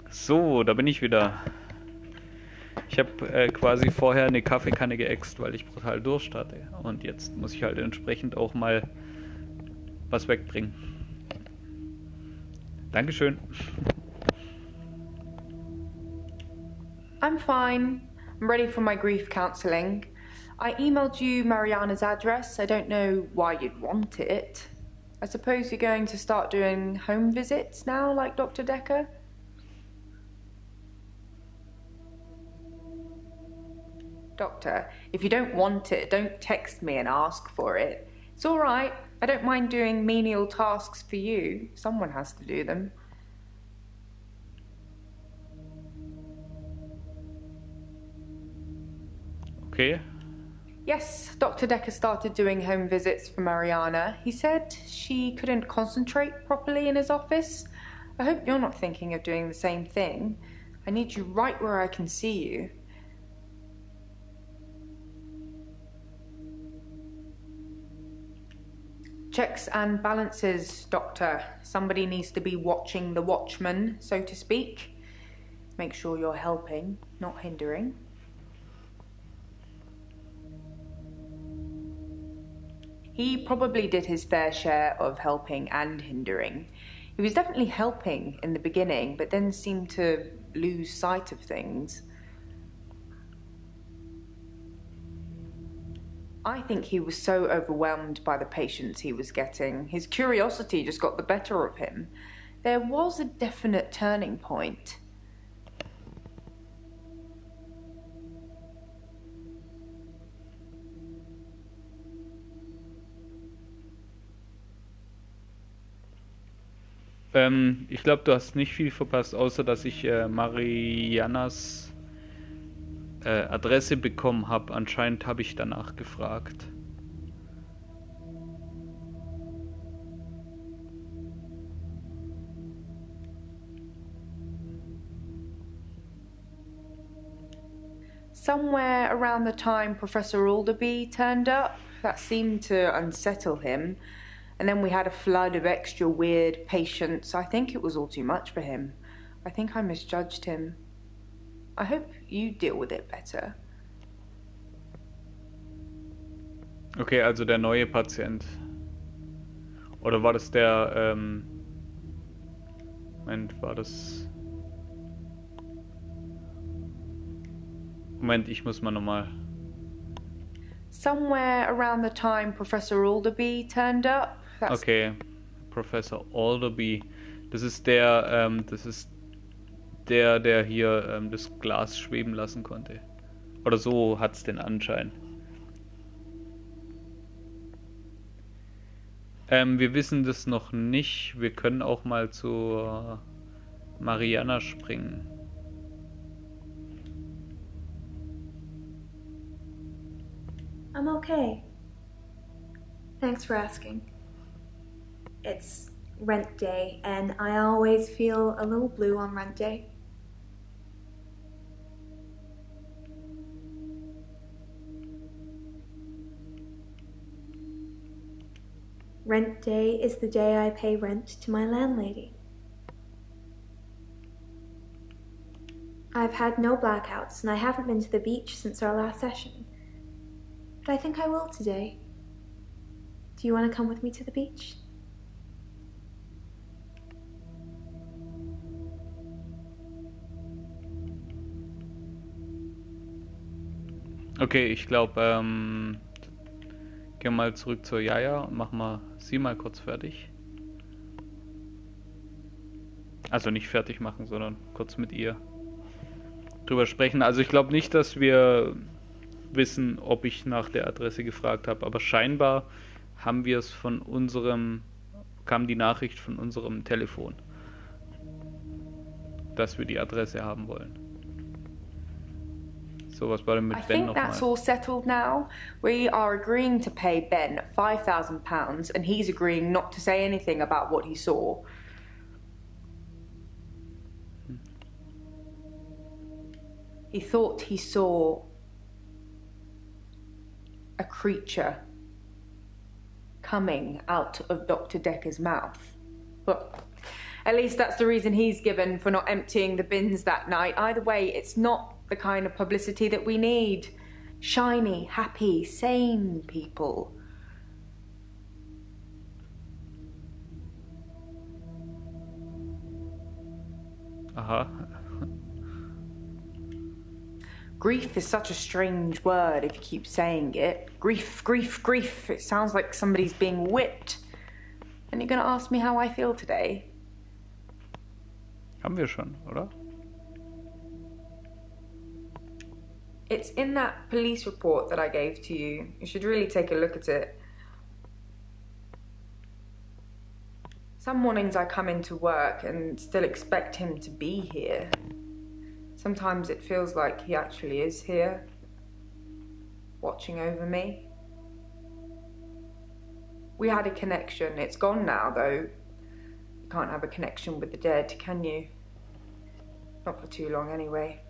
So, da bin ich wieder. Ich habe quasi vorher eine Kaffeekanne geäxt, weil ich brutal Durst hatte. Und jetzt muss ich halt entsprechend auch mal was wegbringen. Dankeschön. I'm fine. I'm ready for my grief counselling. I emailed you Mariana's address. I don't know why you'd want it. I suppose you're going to start doing home visits now, like Dr. Dekker? Doctor, if you don't want it, don't text me and ask for it. It's all right. I don't mind doing menial tasks for you. Someone has to do them. Okay. Yes, Dr. Dekker started doing home visits for Mariana. He said she couldn't concentrate properly in his office. I hope you're not thinking of doing the same thing. I need you right where I can see you. Checks and balances, Doctor. Somebody needs to be watching the watchman, so to speak. Make sure you're helping, not hindering. He probably did his fair share of helping and hindering. He was definitely helping in the beginning, but then seemed to lose sight of things. I think he was so overwhelmed by the patients he was getting. His curiosity just got the better of him. There was a definite turning point. Ich glaube, du hast nicht viel verpasst, außer dass ich Marianas Adresse bekommen habe. Anscheinend habe ich danach gefragt. Somewhere around the time Professor Alderby turned up, that seemed to unsettle him. And then we had a flood of extra weird patients. I think it was all too much for him. I think I misjudged him. I hope you deal with it better. Okay, also der neue Patient. Oder war das der, Moment, war das... Moment, ich muss mal nochmal... Somewhere around the time Professor Alderby turned up. Okay, Professor Alderby. Das ist der, der hier das Glas schweben lassen konnte. Oder so hat's den Anschein. Wir wissen das noch nicht. Wir können auch mal zu Mariana springen. I'm okay. Thanks for asking. It's rent day, and I always feel a little blue on rent day. Rent day is the day I pay rent to my landlady. I've had no blackouts, and I haven't been to the beach since our last session. But I think I will today. Do you want to come with me to the beach? Okay, ich glaube, gehen wir mal zurück zur Jaja und machen mal sie mal kurz fertig. Also nicht fertig machen, sondern kurz mit ihr drüber sprechen. Also ich glaube nicht, dass wir wissen, ob ich nach der Adresse gefragt habe, aber scheinbar haben wir es von unserem, kam die Nachricht von unserem Telefon, dass wir die Adresse haben wollen. So, was war denn mit I Ben think that's nochmal? all settled now. We are agreeing to pay Ben £5,000 and he's agreeing not to say anything about what he saw. He thought he saw a creature coming out of Dr. Dekker's mouth. Well, At least that's the reason he's given for not emptying the bins that night. Either way, it's not the kind of publicity that we need. Shiny, happy, sane people. Aha. Grief is such a strange word if you keep saying it. Grief, grief, grief. It sounds like somebody's being whipped. And you're gonna ask me how I feel today? Haben wir schon, oder? It's in that police report that I gave to you. You should really take a look at it. Some mornings I come into work and still expect him to be here. Sometimes it feels like he actually is here, watching over me. We had a connection. It's gone now, though. You can't have a connection with the dead, can you? Not for too long, anyway.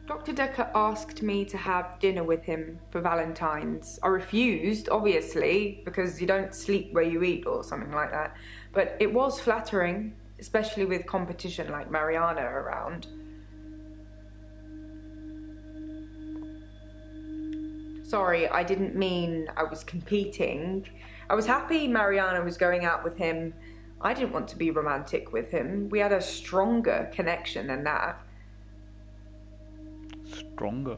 Dr. Dekker asked me to have dinner with him for Valentine's. I refused, obviously, because you don't sleep where you eat or something like that. But it was flattering, especially with competition like Mariana around. Sorry, I didn't mean I was competing. I was happy Mariana was going out with him. I didn't want to be romantic with him. We had a stronger connection than that. Stronger.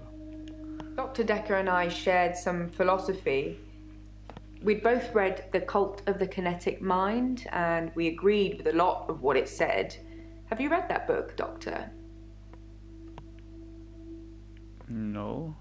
Dr. Dekker and I shared some philosophy. We'd both read The Cult of the Kinetic Mind, and we agreed with a lot of what it said. Have you read that book, Doctor? No.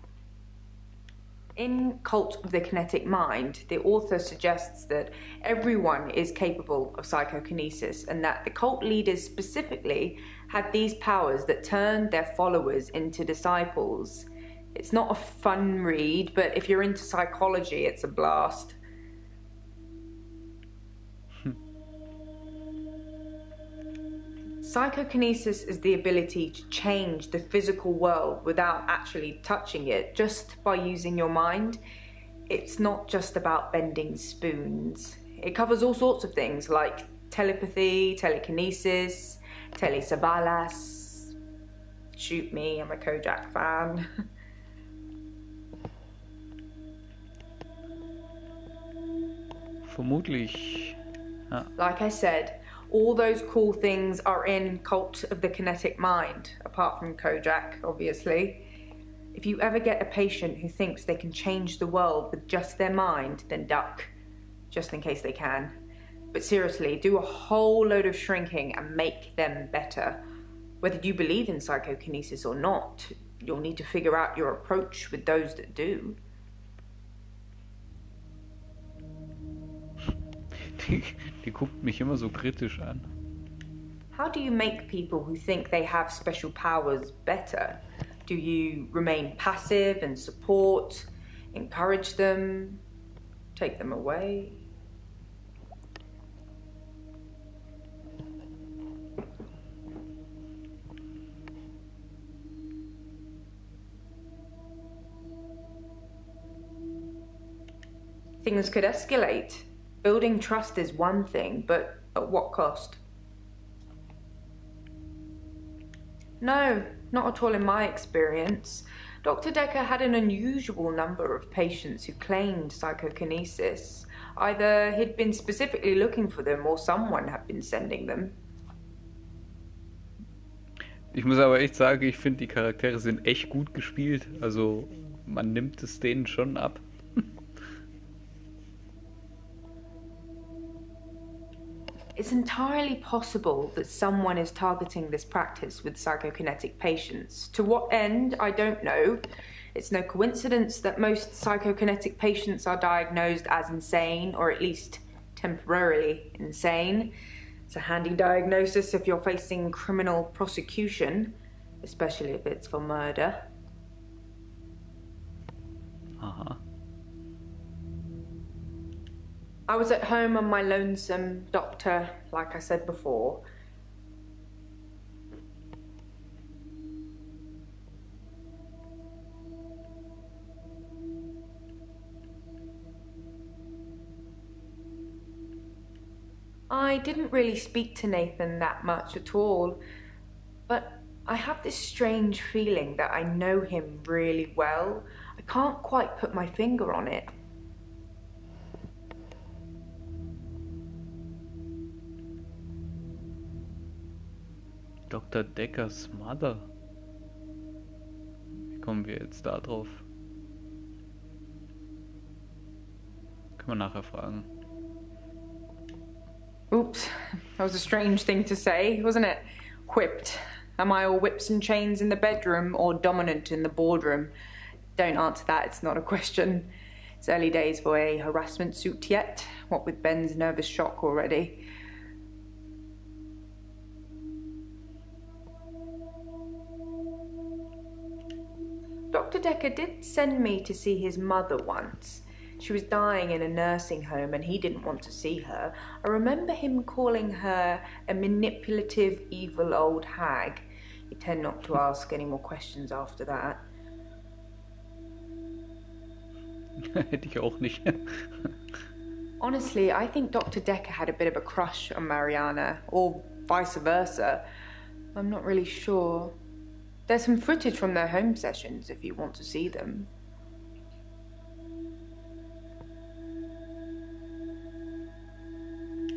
In Cult of the Kinetic Mind, the author suggests that everyone is capable of psychokinesis and that the cult leaders specifically had these powers that turned their followers into disciples. It's not a fun read, but if you're into psychology, it's a blast. Psychokinesis is the ability to change the physical world without actually touching it, just by using your mind. It's not just about bending spoons. It covers all sorts of things like telepathy, telekinesis, telesavalas. Shoot me, I'm a Kojak fan. Vermutlich. Ja. Like I said, all those cool things are in Cult of the Kinetic Mind, apart from Kojak, obviously. If you ever get a patient who thinks they can change the world with just their mind, then duck, just in case they can. But seriously, do a whole load of shrinking and make them better. Whether you believe in psychokinesis or not, you'll need to figure out your approach with those that do. Die guckt mich immer so kritisch an. How do you make people who think they have special powers better? Do you remain passive and support, encourage them, take them away? Things could escalate. Building trust is one thing, but at what cost? No, not at all in my experience. Dr. Dekker had an unusual number of patients who claimed psychokinesis. Either he'd been specifically looking for them or someone had been sending them. Ich muss aber echt sagen, ich finde, die Charaktere sind echt gut gespielt. Also, man nimmt es denen schon ab. It's entirely possible that someone is targeting this practice with psychokinetic patients. To what end, I don't know. It's no coincidence that most psychokinetic patients are diagnosed as insane, or at least temporarily insane. It's a handy diagnosis if you're facing criminal prosecution, especially if it's for murder. Aha. I was at home on my lonesome, Doctor, like I said before. I didn't really speak to Nathan that much at all, but I have this strange feeling that I know him really well. I can't quite put my finger on it. Dr. Dekkers Mother. Wie kommen wir jetzt da drauf? Können wir nachher fragen. Oops, that was a strange thing to say, wasn't it? Whipped. Am I all whips and chains in the bedroom or dominant in the boardroom? Don't answer that, it's not a question. It's early days for a harassment suit yet, what with Ben's nervous shock already. Dr. Dekker did send me to see his mother once. She was dying in a nursing home and he didn't want to see her. I remember him calling her a manipulative, evil old hag. You tend not to ask any more questions after that. Hätte ich auch nicht. Honestly, I think Dr. Dekker had a bit of a crush on Mariana, or vice versa. I'm not really sure. There's some footage from their home sessions if you want to see them.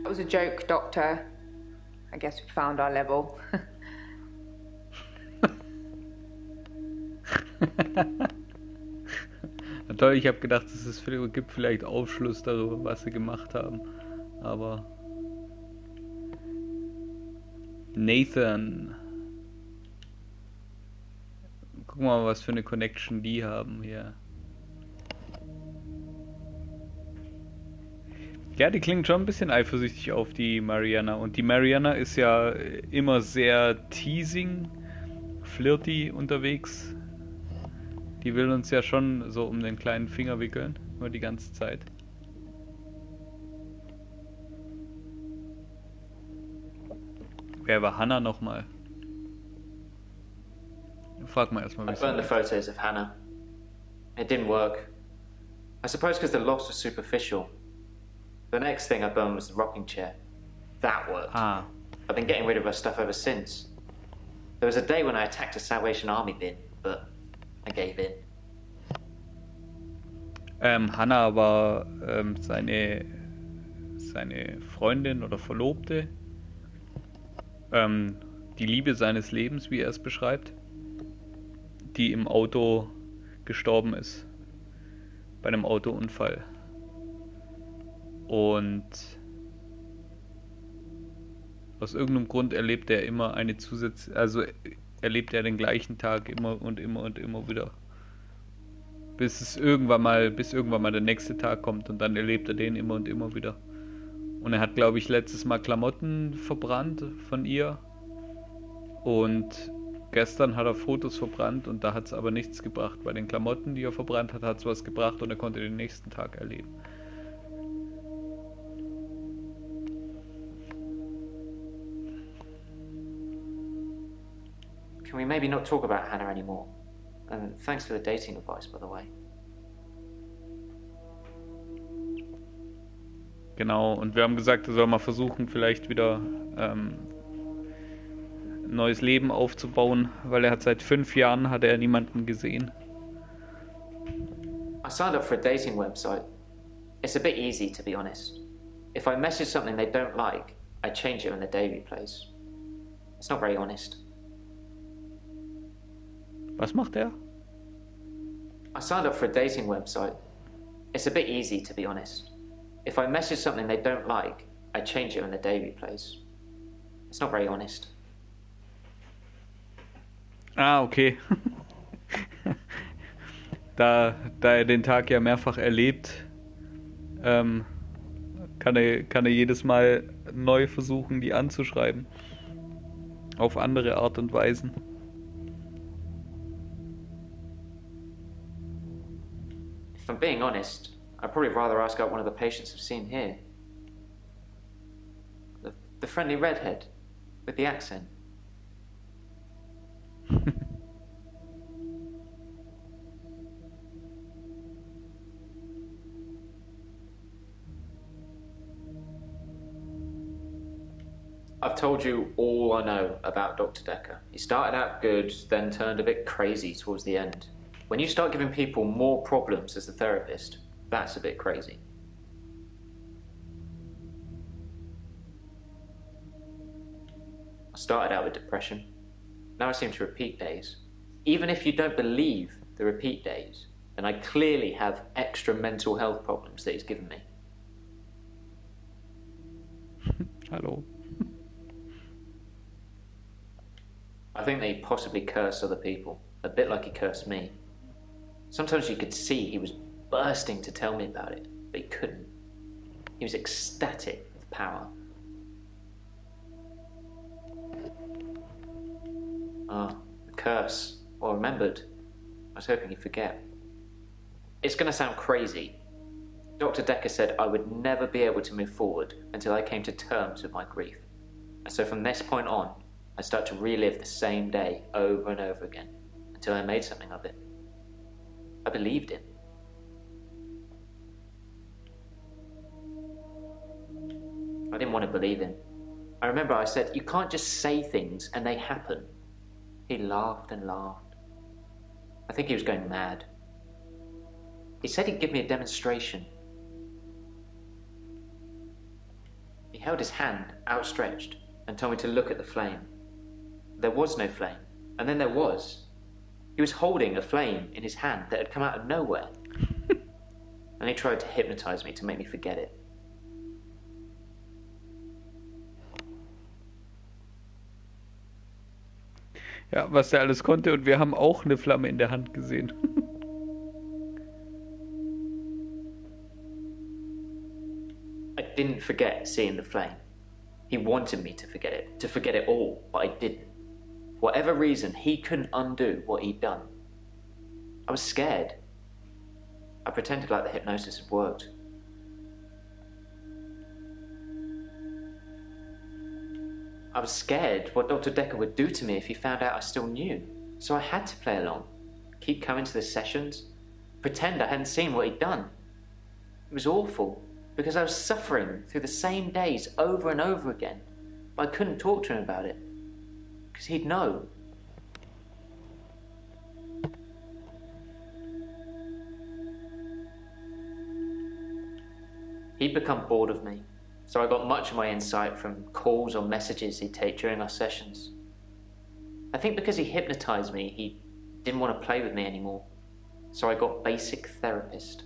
That was a joke, Doctor. I guess we found our level. Toll, ich habe gedacht, gibt vielleicht Aufschluss darüber, was sie gemacht haben. Aber Nathan. Gucken wir mal, was für eine Connection die haben hier. Ja, die klingt schon ein bisschen eifersüchtig auf die Mariana. Und die Mariana ist ja immer sehr teasing, flirty unterwegs. Die will uns ja schon so um den kleinen Finger wickeln, nur die ganze Zeit. Wer war Hannah nochmal? Frag mal erstmal, wie I es burned the photos of Hannah. It didn't work. I suppose because the loss was superficial. The next thing I burned was the rocking chair. That worked. Ah. I've been getting rid of her stuff ever since. There was a day when I attacked a Salvation Army bin, but I gave in. Hannah war seine Freundin oder Verlobte. Die Liebe seines Lebens, wie er es beschreibt. Die im Auto gestorben ist. Bei einem Autounfall. Und aus irgendeinem Grund erlebt er immer eine erlebt er den gleichen Tag immer und immer und immer wieder. Bis irgendwann mal der nächste Tag kommt und dann erlebt er den immer und immer wieder. Und er hat, glaube ich, letztes Mal Klamotten verbrannt von ihr. Und gestern hat er Fotos verbrannt und da hat es aber nichts gebracht. Bei den Klamotten, die er verbrannt hat, hat es was gebracht und er konnte den nächsten Tag erleben. Can we maybe not talk about Hannah anymore? And thanks for the dating advice, by the way. Genau, und wir haben gesagt, er soll mal versuchen, vielleicht wieder ein neues Leben aufzubauen, weil er hat seit 5 Jahren hat er niemanden gesehen. I signed up for a dating website. It's a bit easy, to be honest. If I message something they don't like, I change it when the day replays. It's not very honest. Was macht er? I signed up for a dating website. It's a bit easy, to be honest. If I message something they don't like, I change it when the day replays. It's not very honest. Ah, okay. Da er den Tag ja mehrfach erlebt, kann er jedes Mal neu versuchen, die anzuschreiben. Auf andere Art und Weisen. If I'm being honest, I'd probably rather ask out one of the patients I've seen here. The friendly redhead with the accent. I've told you all I know about Dr. Dekker. He started out good, then turned a bit crazy towards the end. When you start giving people more problems as a therapist, that's a bit crazy. I started out with depression. Now I seem to repeat days. Even if you don't believe the repeat days, then I clearly have extra mental health problems that he's given me. Hallo. I think that he possibly cursed other people, a bit like he cursed me. Sometimes you could see he was bursting to tell me about it, but he couldn't. He was ecstatic with power. The curse. Well remembered. I was hoping he'd forget. It's going to sound crazy. Dr. Dekker said I would never be able to move forward until I came to terms with my grief. And so from this point on, I start to relive the same day over and over again until I made something of it. I believed him. I didn't want to believe him. I remember I said, you can't just say things and they happen. He laughed and laughed. I think he was going mad. He said he'd give me a demonstration. He held his hand outstretched and told me to look at the flame. There was no flame, and then there was. He was holding a flame in his hand that had come out of nowhere. And he tried to hypnotize me to make me forget it. Ja, was der alles konnte, und wir haben auch eine Flamme in der Hand gesehen. I didn't forget seeing the flame. He wanted me to forget it all, but I didn't. For whatever reason, he couldn't undo what he'd done. I was scared. I pretended like the hypnosis had worked. I was scared what Dr. Dekker would do to me if he found out I still knew. So I had to play along, keep coming to the sessions, pretend I hadn't seen what he'd done. It was awful, because I was suffering through the same days over and over again, but I couldn't talk to him about it, because he'd know. He'd become bored of me, so I got much of my insight from calls or messages he'd take during our sessions. I think because he hypnotized me, he didn't want to play with me anymore, so I got basic therapist.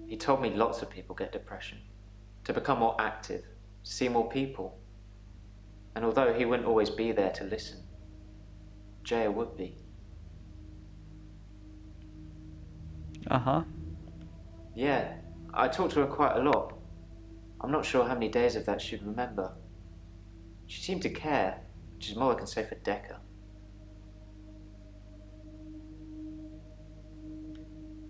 He told me lots of people get depression, to become more active, see more people. And although he wouldn't always be there to listen, Jaya would be. Aha. Yeah, I talked to her quite a lot. I'm not sure how many days of that she'd remember. She seemed to care, which is more I can say for Dekker.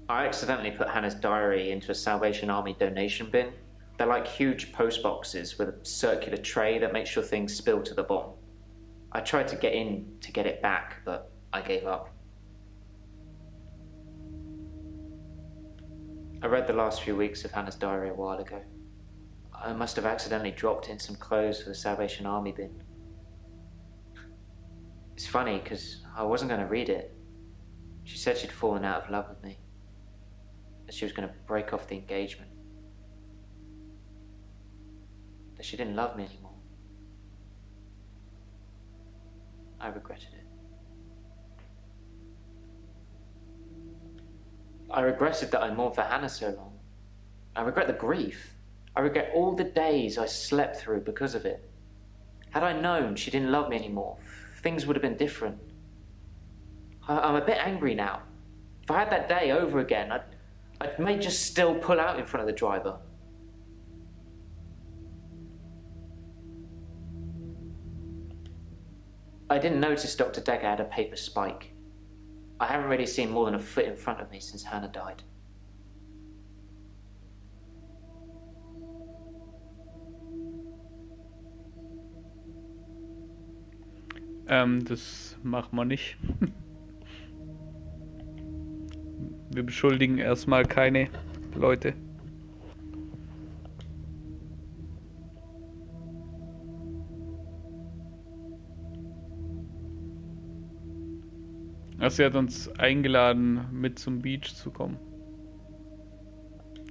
I accidentally put Hannah's diary into a Salvation Army donation bin. They're like huge post boxes with a circular tray that makes sure things spill to the bottom. I tried to get in to get it back, but I gave up. I read the last few weeks of Hannah's diary a while ago. I must have accidentally dropped in some clothes for the Salvation Army bin. It's funny, because I wasn't going to read it. She said she'd fallen out of love with me, that she was going to break off the engagement, that she didn't love me anymore. I regretted it. I regretted that I mourned for Hannah so long. I regret the grief. I regret all the days I slept through because of it. Had I known she didn't love me anymore, things would have been different. I'm a bit angry now. If I had that day over again, I may just still pull out in front of the driver. I didn't notice Dr. Dekker had a paper spike. I haven't really seen more than a foot in front of me since Hannah died. Das machen wir nicht. Wir beschuldigen erstmal keine Leute. Also sie hat uns eingeladen, mit zum Beach zu kommen.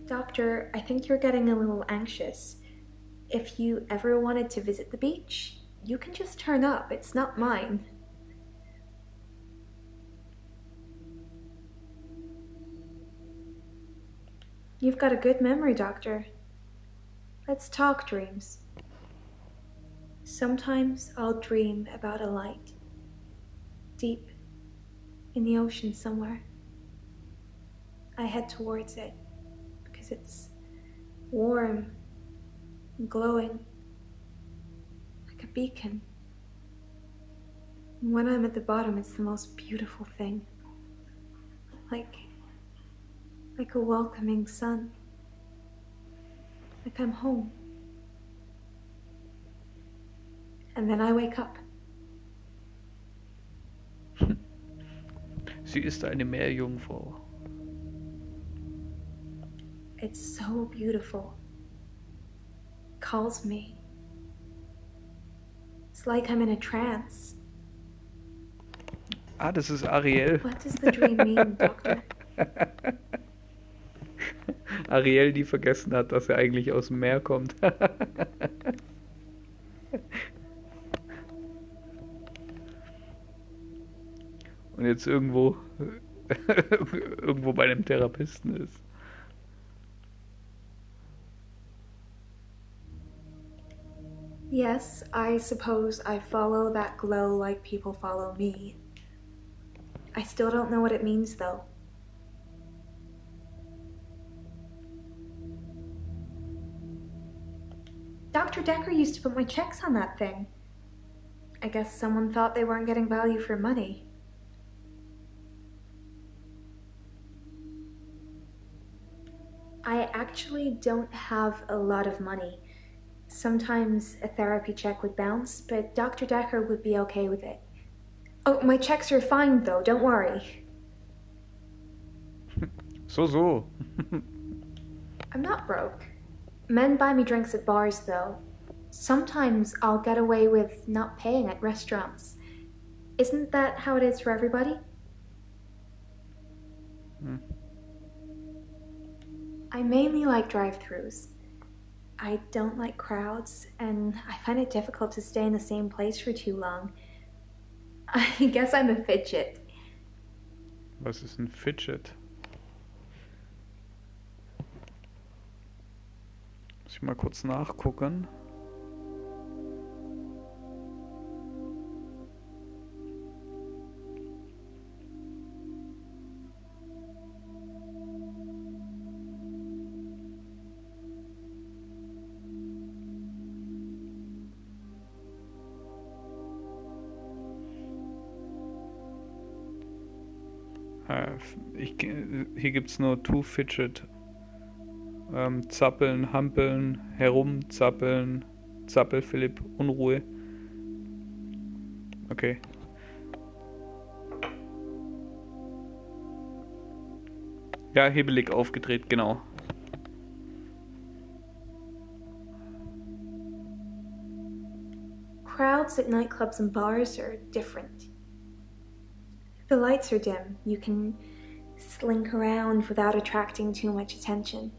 Doctor, I think you're getting a little anxious. If you ever wanted to visit the beach, you can just turn up. It's not mine. You've got a good memory, Doctor. Let's talk dreams. Sometimes I'll dream about a light, deep in the ocean somewhere. I head towards it because it's warm and glowing, like a beacon. And when I'm at the bottom, it's the most beautiful thing. Like a welcoming sun. Like I'm home. And then I wake up. Sie ist eine Meerjungfrau. It's so beautiful. Calls me. It's like I'm in a trance. Ah, das ist Ariel. What does the dream mean, Doctor? Ariel, die vergessen hat, dass er eigentlich aus dem Meer kommt. Und jetzt irgendwo bei einem Therapeuten ist. Yes, I suppose I follow that glow like people follow me. I still don't know what it means, though. Dr. Dekker used to put my checks on that thing. I guess someone thought they weren't getting value for money. I actually don't have a lot of money. Sometimes a therapy check would bounce, but Dr. Dekker would be okay with it. Oh, my checks are fine, though, don't worry. So. I'm not broke. Men buy me drinks at bars, though. Sometimes I'll get away with not paying at restaurants. Isn't that how it is for everybody? I mainly like drive-thrus. I don't like crowds, and I find it difficult to stay in the same place for too long. I guess I'm a fidget. Was ist ein Fidget? Muss ich mal kurz nachgucken. Hier gibt es nur Two Fidget. Zappeln, hampeln, herumzappeln, Zappel, Philipp, Unruhe. Okay. Ja, hebelig aufgedreht, genau. Crowds at nightclubs and bars are different. The lights are dim. You can slink around without attracting too much attention.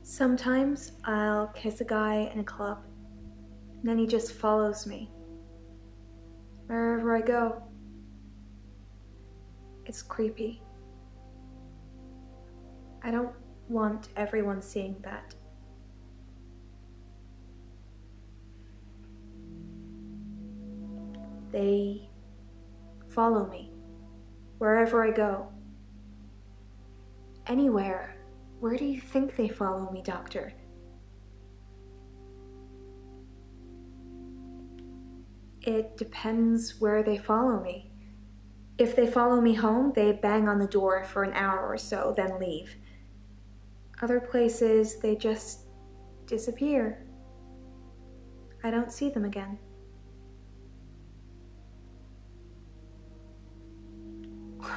Sometimes I'll kiss a guy in a club, and then he just follows me wherever I go. It's creepy. I don't want everyone seeing that. They follow me wherever I go. Anywhere. Where do you think they follow me, Doctor? It depends where they follow me. If they follow me home, they bang on the door for an hour or so, then leave. Other places, they just disappear. I don't see them again.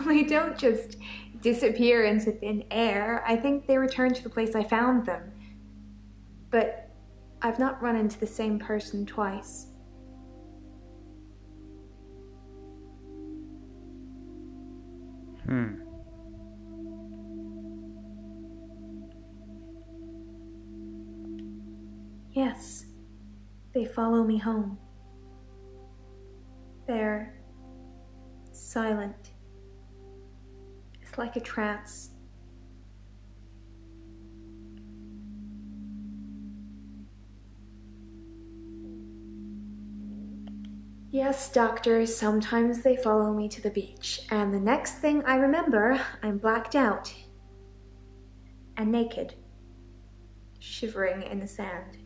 They don't just disappear into thin air. I think they return to the place I found them. But I've not run into the same person twice. Hm. Yes, they follow me home. They're silent. It's like a trance. Yes, doctor, sometimes they follow me to the beach, and the next thing I remember, I'm blacked out. And naked. Shivering in the sand.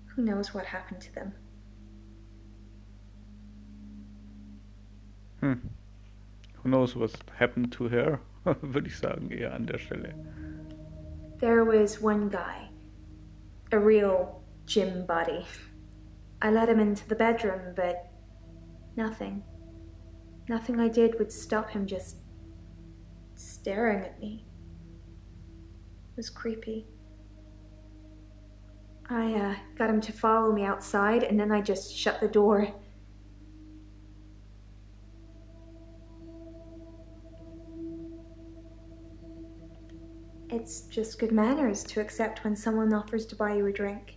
Who knows what happened to them? Who knows what happened to her? Würde ich sagen, eher an der Stelle. There was one guy. A real gym body. I let him into the bedroom, but nothing. Nothing I did would stop him just staring at me. It was creepy. I got him to follow me outside, and then I just shut the door. It's just good manners to accept when someone offers to buy you a drink.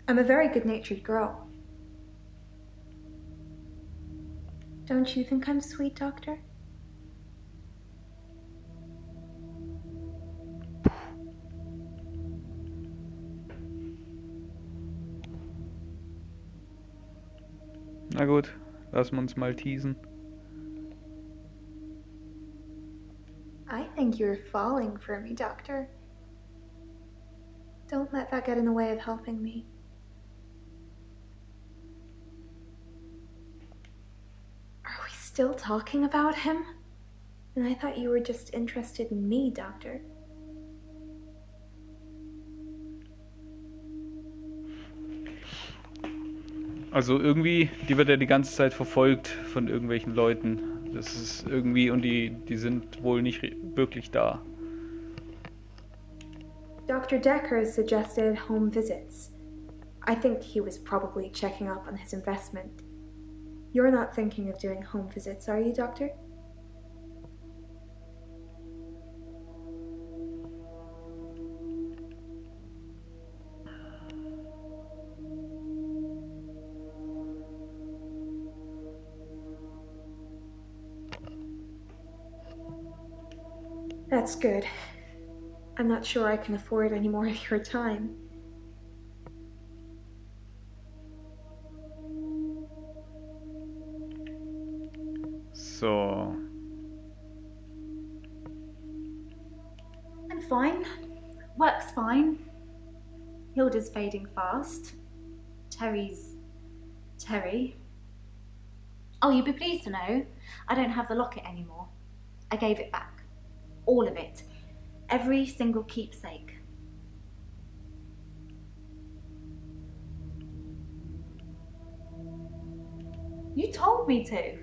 I'm a very good-natured girl. Don't you think I'm sweet, Doctor? Na gut, lassen wir uns mal teasen. I think you're falling for me, Doctor. Don't let that get in the way of helping me. Are we still talking about him? And I thought you were just interested in me, Doctor. Also irgendwie, die wird ja die ganze Zeit verfolgt von irgendwelchen Leuten. Das ist irgendwie, und die sind wohl nicht wirklich da. Dr. Dekker suggested home visits. I think he was probably checking up on his investment. You're not thinking of doing home visits, are you, Doctor? That's good. I'm not sure I can afford any more of your time. So. I'm fine. Work's fine. Hilda's fading fast. Terry's Terry. Oh, you'd be pleased to know I don't have the locket anymore. I gave it back. All of it. Every single keepsake. You told me to.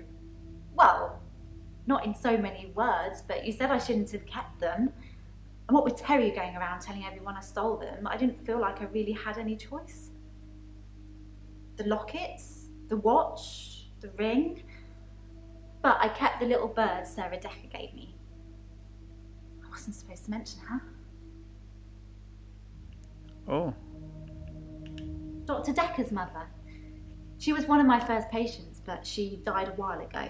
Well, not in so many words, but you said I shouldn't have kept them. And what with Terry going around telling everyone I stole them, I didn't feel like I really had any choice. The lockets, the watch, the ring. But I kept the little bird Sarah Dekker gave me. I wasn't supposed to mention her. Oh. Dr. Dekker's mother. She was one of my first patients, but she died a while ago.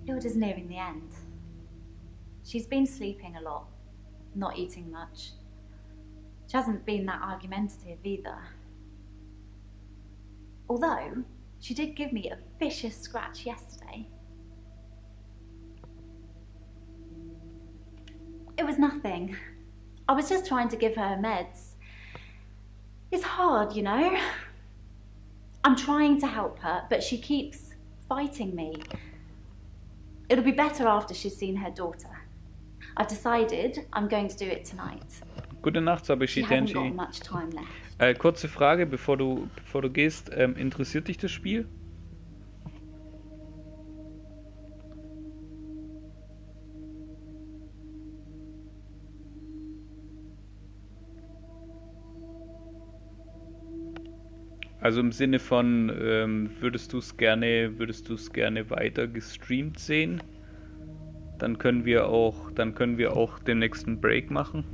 Hilda's nearing the end. She's been sleeping a lot, not eating much. She hasn't been that argumentative either. Although, she did give me a vicious scratch yesterday. It was nothing. I was just trying to give her meds. It's hard, you know? I'm trying to help her, but she keeps fighting me. It'll be better after she's seen her daughter. I've decided I'm going to do it tonight. Gute Nacht, She Sabishi hasn't got Tenchi. much time left. Kurze Frage, bevor du gehst. Interessiert dich das Spiel? Also im Sinne von, würdest du es gerne weiter gestreamt sehen? Dann können wir auch den nächsten Break machen.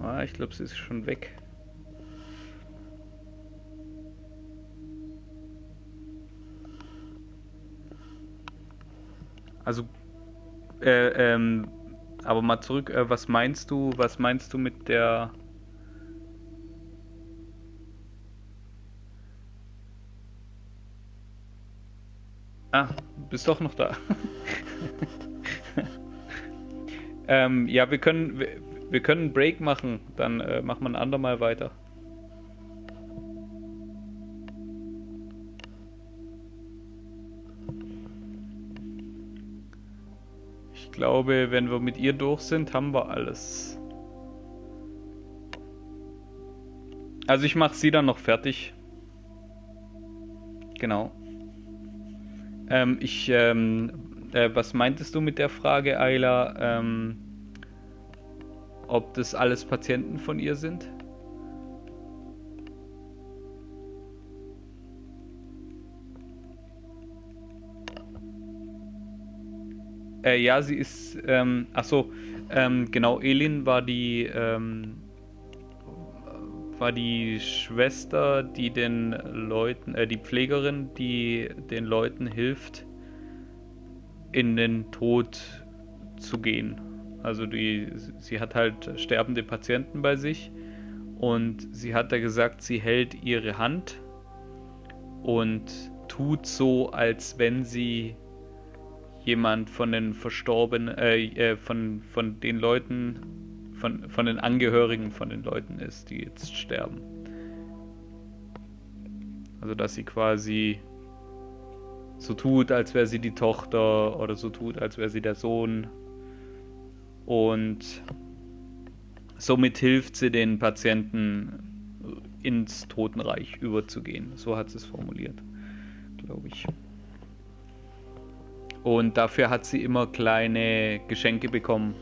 Ah, ich glaube, sie ist schon weg. Also, aber mal zurück, was meinst du mit der... Ah, bist doch noch da. Ja, wir können einen Break machen, dann machen wir ein andermal weiter. Ich glaube, wenn wir mit ihr durch sind, haben wir alles. Also ich mache sie dann noch fertig. Genau. Was meintest du mit der Frage, Ayla? Ob das alles Patienten von ihr sind? Ja, sie ist, genau, Elin war die Schwester, die den Leuten, die Pflegerin, die den Leuten hilft, in den Tod zu gehen. Also sie hat halt sterbende Patienten bei sich und sie hat da gesagt, sie hält ihre Hand und tut so, als wenn sie jemand von den Verstorbenen, von den Leuten, von den Angehörigen von den Leuten ist, die jetzt sterben. Also dass sie quasi so tut, als wäre sie die Tochter oder so tut, als wäre sie der Sohn. Und somit hilft sie den Patienten ins Totenreich überzugehen. So hat sie es formuliert, glaube ich. Und dafür hat sie immer kleine Geschenke bekommen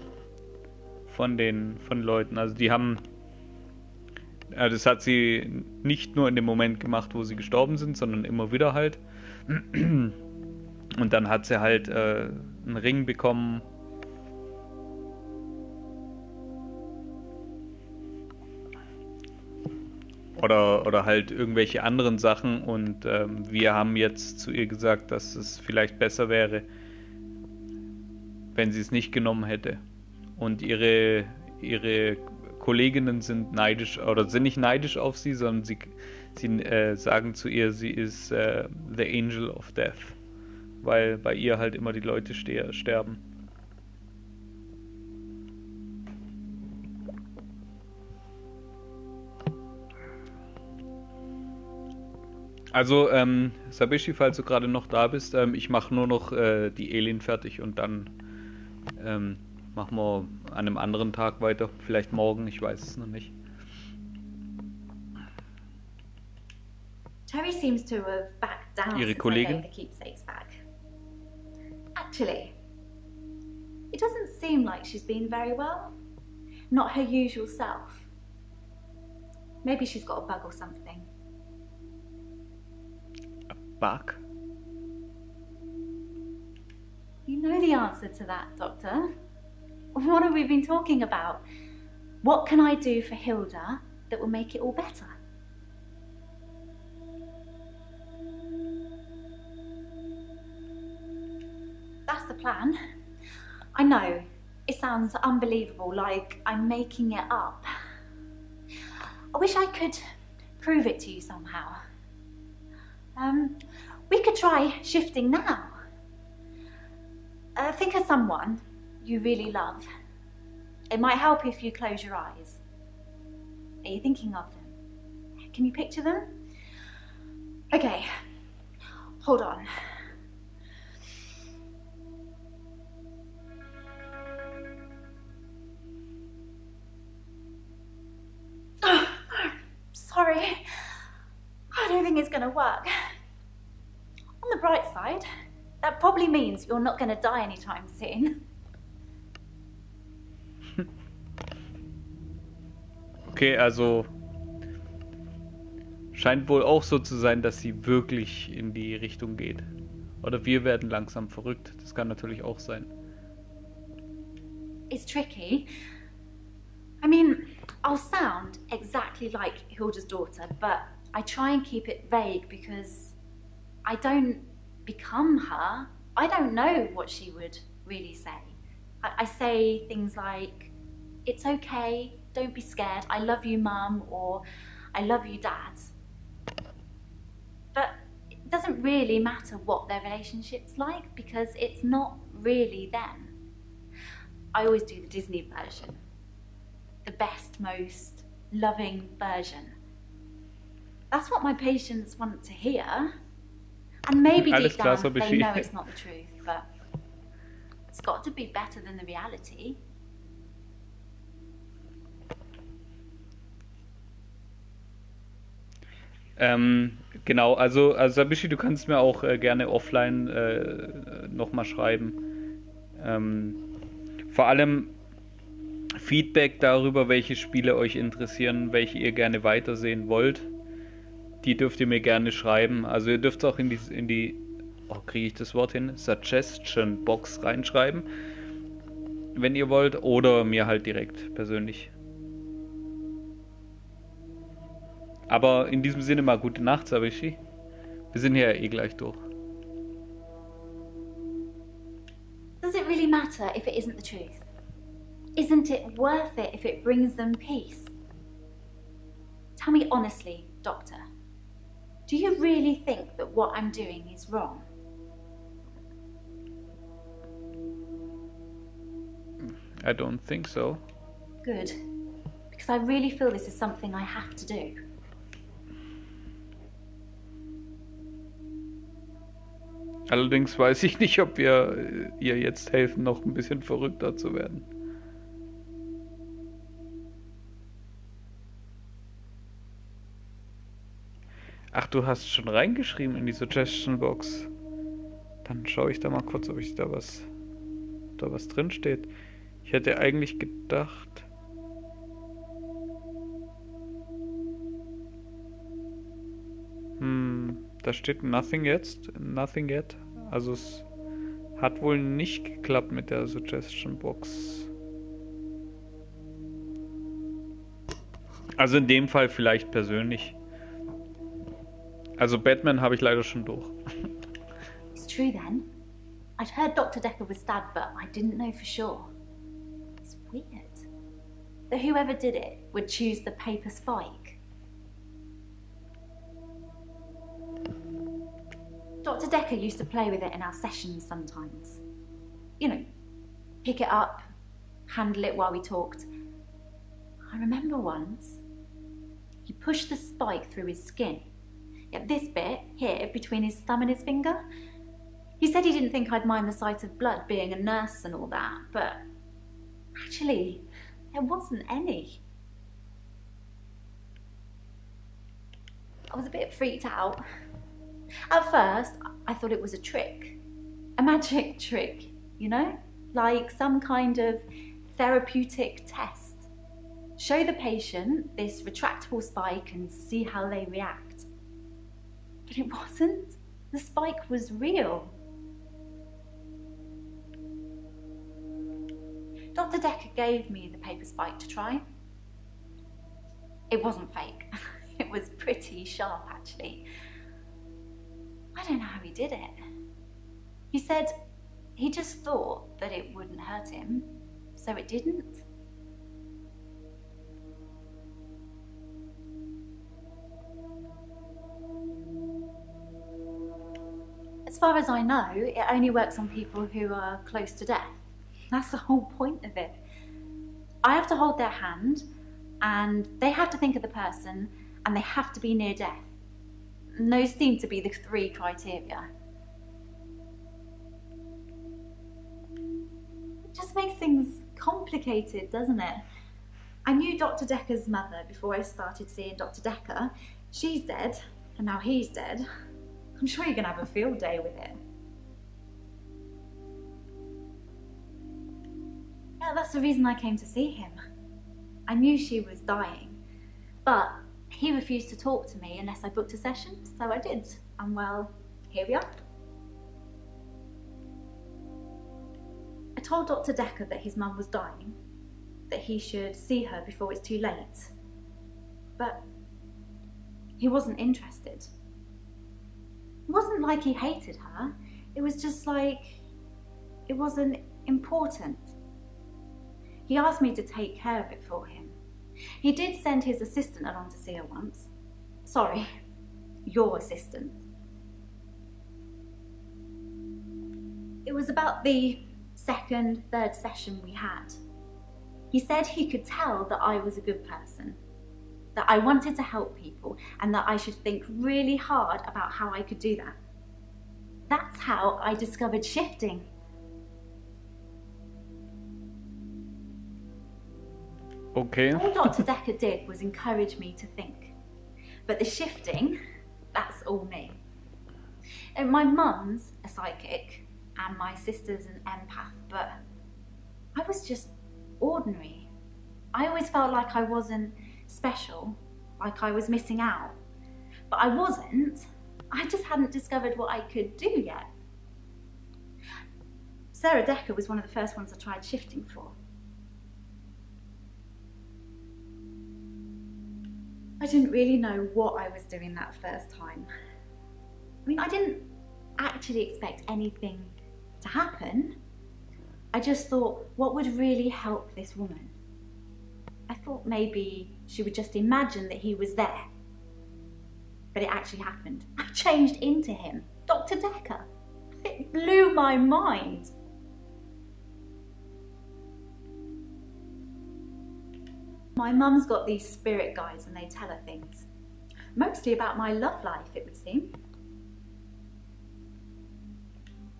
von den Leuten. Also die haben, das hat sie nicht nur in dem Moment gemacht, wo sie gestorben sind, sondern immer wieder halt. Und dann hat sie halt einen Ring bekommen. Oder halt irgendwelche anderen Sachen und wir haben jetzt zu ihr gesagt, dass es vielleicht besser wäre, wenn sie es nicht genommen hätte. Und ihre Kolleginnen sind neidisch, oder sind nicht neidisch auf sie, sondern sie sagen zu ihr, sie ist the Angel of Death, weil bei ihr halt immer die Leute sterben. Also, Sabishi, falls du gerade noch da bist, ich mache nur noch die Elin fertig und dann machen wir an einem anderen Tag weiter. Vielleicht morgen, ich weiß es noch nicht. Terry seems to have backed down Ihre since I Kollegin? gave the keepsakes back. Actually, it doesn't seem like she's been very well. Not her usual self. Maybe she's got a bug or something. Bug? You know the answer to that, Doctor. What have we been talking about? What can I do for Hilda that will make it all better? That's the plan. I know, it sounds unbelievable, like I'm making it up. I wish I could prove it to you somehow. We could try shifting now. Think of someone you really love. It might help if you close your eyes. Are you thinking of them? Can you picture them? Okay, hold on. Sorry, I don't think it's gonna work. On the bright side, That probably means you're not going to die anytime soon. Okay, also scheint wohl auch so zu sein, dass sie wirklich in die Richtung geht. Oder wir werden langsam verrückt. Das kann natürlich auch sein. It's tricky. I mean, I'll sound exactly like Hilda's daughter, but I try and keep it vague because I don't become her. I don't know what she would really say. I say things like, it's okay, don't be scared, I love you, Mum, or I love you, Dad. But it doesn't really matter what their relationship's like because it's not really them. I always do the Disney version. The best, most loving version. That's what my patients want to hear. And maybe Alles deep klar, down so they beschrieben. know it's not the truth, but it's got to be better than the reality. Genau, also Sabishi, du kannst mir auch gerne offline nochmal schreiben. Vor allem Feedback darüber, welche Spiele euch interessieren, welche ihr gerne weitersehen wollt. Die dürft ihr mir gerne schreiben. Also ihr dürft auch in die oh, kriege ich das Wort hin? Suggestion Box reinschreiben, wenn ihr wollt, oder mir halt direkt persönlich. Aber in diesem Sinne mal gute Nacht, Sabishi. Wir sind hier ja eh gleich durch. Does it really matter if it isn't the truth? Isn't it worth it if it brings them peace? Tell me honestly, Doctor, do you really think that what I'm doing is wrong? I don't think so. Good, because I really feel this is something I have to do. Allerdings weiß ich nicht, ob wir ihr jetzt helfen, noch ein bisschen verrückter zu werden. Ach, du hast schon reingeschrieben in die Suggestion Box. Dann schaue ich da mal kurz, ob da was drin steht. Ich hätte eigentlich gedacht... Da steht nothing yet. Also es hat wohl nicht geklappt mit der Suggestion Box. Also in dem Fall vielleicht persönlich. Also Batman habe ich leider schon durch. It's true then. I'd heard Dr. Dekker was stabbed, but I didn't know for sure. It's weird that whoever did it would choose the paper spike. Dr. Dekker used to play with it in our sessions sometimes. You know, pick it up, handle it while we talked. I remember once, he pushed the spike through his skin. Yeah, this bit here between his thumb and his finger. He said he didn't think I'd mind the sight of blood being a nurse and all that, but actually, there wasn't any. I was a bit freaked out. At first, I thought it was a trick. A magic trick, you know? Like some kind of therapeutic test. Show the patient this retractable spike and see how they react. But it wasn't. The spike was real. Dr. Dekker gave me the paper spike to try. It wasn't fake. It was pretty sharp, actually. I don't know how he did it. He said he just thought that it wouldn't hurt him, so it didn't. As far as I know, it only works on people who are close to death. That's the whole point of it. I have to hold their hand, and they have to think of the person, and they have to be near death. And those seem to be the 3 criteria. It just makes things complicated, doesn't it? I knew Dr. Dekker's mother before I started seeing Dr. Dekker. She's dead, and now he's dead. I'm sure you're going to have a field day with it. Yeah, that's the reason I came to see him. I knew she was dying, but he refused to talk to me unless I booked a session, so I did. And well, here we are. I told Dr. Dekker that his mum was dying, that he should see her before it's too late. But he wasn't interested. It wasn't like he hated her, it was just like it wasn't important. He asked me to take care of it for him. He did send his assistant along to see her once. Sorry, your assistant. It was about the second, third session we had. He said he could tell that I was a good person, that I wanted to help people, and that I should think really hard about how I could do that. That's how I discovered shifting. Okay. All Dr. Dekker did was encourage me to think. But the shifting, that's all me. And my mum's a psychic, and my sister's an empath, but I was just ordinary. I always felt like I wasn't special, like I was missing out. But I wasn't. I just hadn't discovered what I could do yet. Sarah Dekker was one of the first ones I tried shifting for. I didn't really know what I was doing that first time. I mean, I didn't actually expect anything to happen. I just thought, what would really help this woman? I thought maybe she would just imagine that he was there. But it actually happened. I changed into him, Dr. Dekker. It blew my mind. My mum's got these spirit guides and they tell her things. Mostly about my love life, it would seem.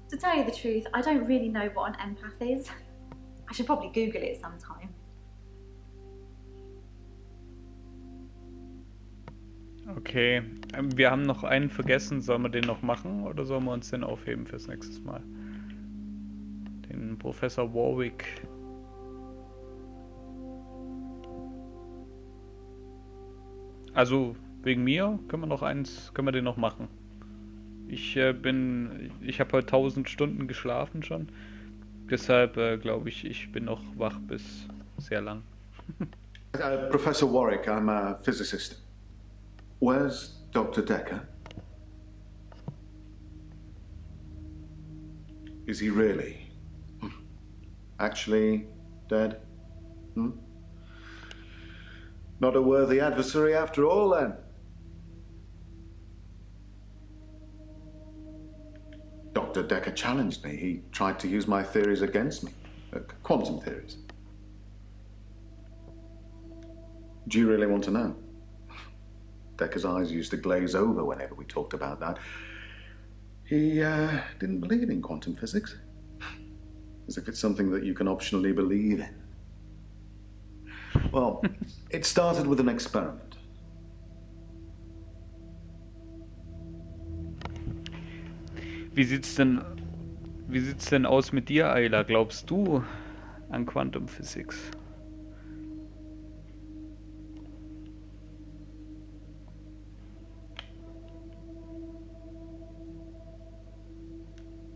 To tell you the truth, I don't really know what an empath is. I should probably Google it sometime. Okay, wir haben noch einen vergessen. Sollen wir den noch machen oder sollen wir uns den aufheben fürs nächste Mal? Den Professor Warwick. Also wegen mir können wir den noch machen. Ich habe heute 1000 Stunden geschlafen schon. Deshalb glaube ich bin noch wach bis sehr lang. Professor Warwick, I'm a physicist. Where's Dr. Dekker? Is he really? Actually dead? Not a worthy adversary after all, then. Dr. Dekker challenged me. He tried to use my theories against me. Quantum theories. Do you really want to know? Dekker's eyes used to glaze over whenever we talked about that. He didn't believe in quantum physics. As if it's something that you can optionally believe in. Well, it started with an experiment. Wie sieht's denn aus mit dir, Ayla? Glaubst du an Quantum Physics?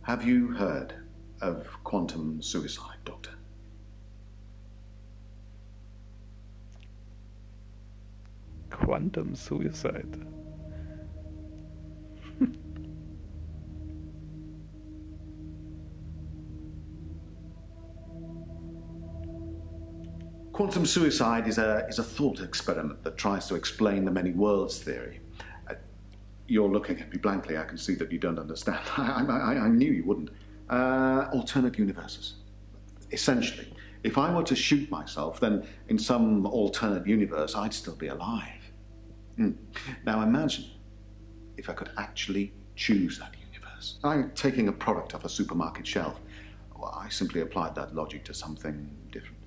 Have you heard of quantum suicide, Doctor? Quantum Suicide. Quantum suicide is a thought experiment that tries to explain the many worlds theory. You're looking at me blankly. I can see that you don't understand. I knew you wouldn't. Alternate universes. Essentially, if I were to shoot myself, then in some alternate universe, I'd still be alive. Now imagine if I could actually choose that universe. I'm taking a product off a supermarket shelf. Well, I simply applied that logic to something different.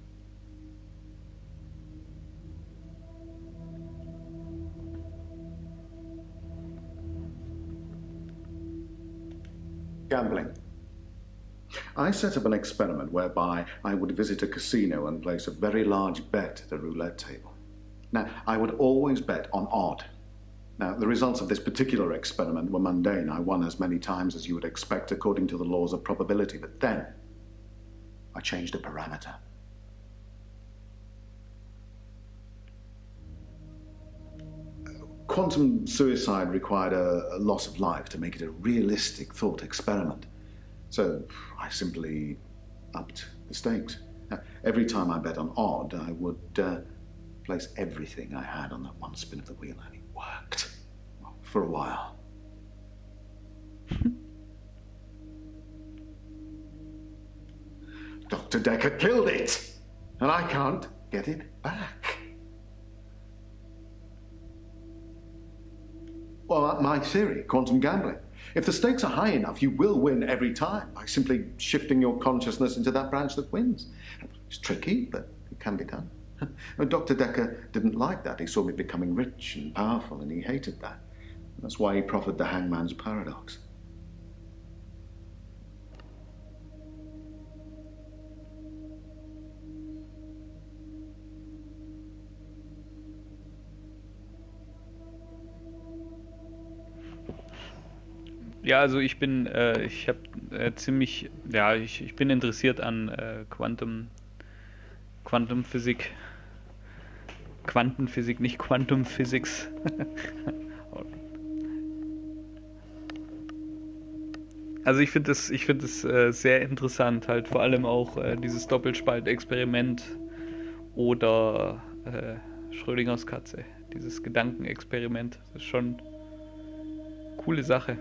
Gambling. I set up an experiment whereby I would visit a casino and place a very large bet at a roulette table. Now, I would always bet on odd. Now, the results of this particular experiment were mundane. I won as many times as you would expect according to the laws of probability. But then, I changed a parameter. Quantum suicide required a loss of life to make it a realistic thought experiment. So I simply upped the stakes. Now, every time I bet on odd, I would place everything I had on that one spin of the wheel, and it worked. Well, for a while. Dr. Dekker killed it, and I can't get it back. Well, my theory, quantum gambling. If the stakes are high enough, you will win every time by simply shifting your consciousness into that branch that wins. It's tricky, but it can be done. Dr. Dekker didn't like that. He saw me becoming rich and powerful, and he hated that. That's why he proffered the hangman's paradox. Ja, also ich bin interessiert an Quantenphysik. Quantenphysik, nicht Quantum Physics. Also ich finde das sehr interessant, halt vor allem auch dieses Doppelspaltexperiment oder Schrödingers Katze, dieses Gedankenexperiment. Das ist schon eine coole Sache.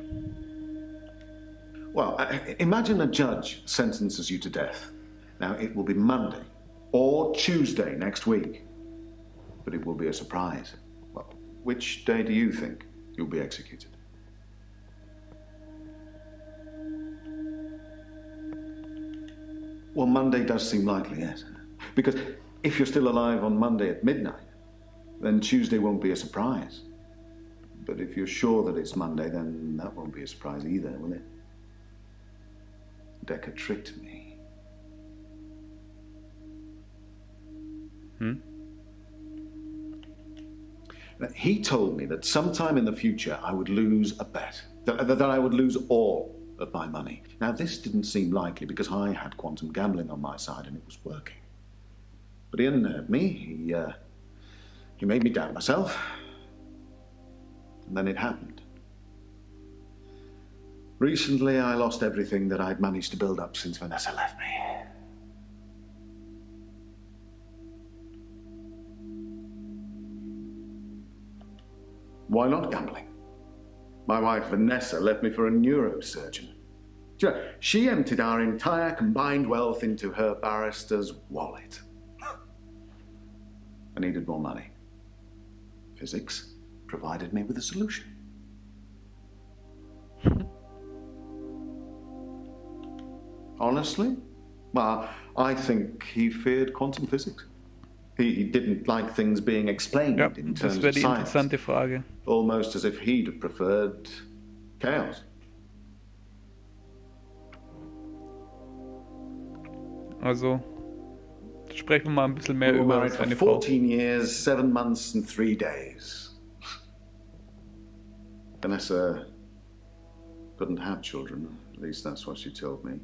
Well, imagine a judge sentences you to death. Now, it will be Monday or Tuesday next week, but it will be a surprise. Well, which day do you think you'll be executed? Well, Monday does seem likely, yes. Because if you're still alive on Monday at midnight, then Tuesday won't be a surprise. But if you're sure that it's Monday, then that won't be a surprise either, will it? Dekker tricked me. He told me that sometime in the future I would lose a bet, that I would lose all of my money. Now, this didn't seem likely because I had quantum gambling on my side and it was working. But he unnerved me. He made me doubt myself. And then it happened. Recently, I lost everything that I'd managed to build up since Vanessa left me. Why not gambling? My wife Vanessa left me for a neurosurgeon. She emptied our entire combined wealth into her barrister's wallet. I needed more money. Physics provided me with a solution. Honestly? Well, I think he feared quantum physics. He didn't like things being explained in terms of science. Interessante Frage. Almost as if he'd have preferred chaos. Also, sprechen wir mal ein bisschen mehr We were über married for seine Frau. 14 years, 7 months and 3 days. Vanessa couldn't have children. At least that's what she told me.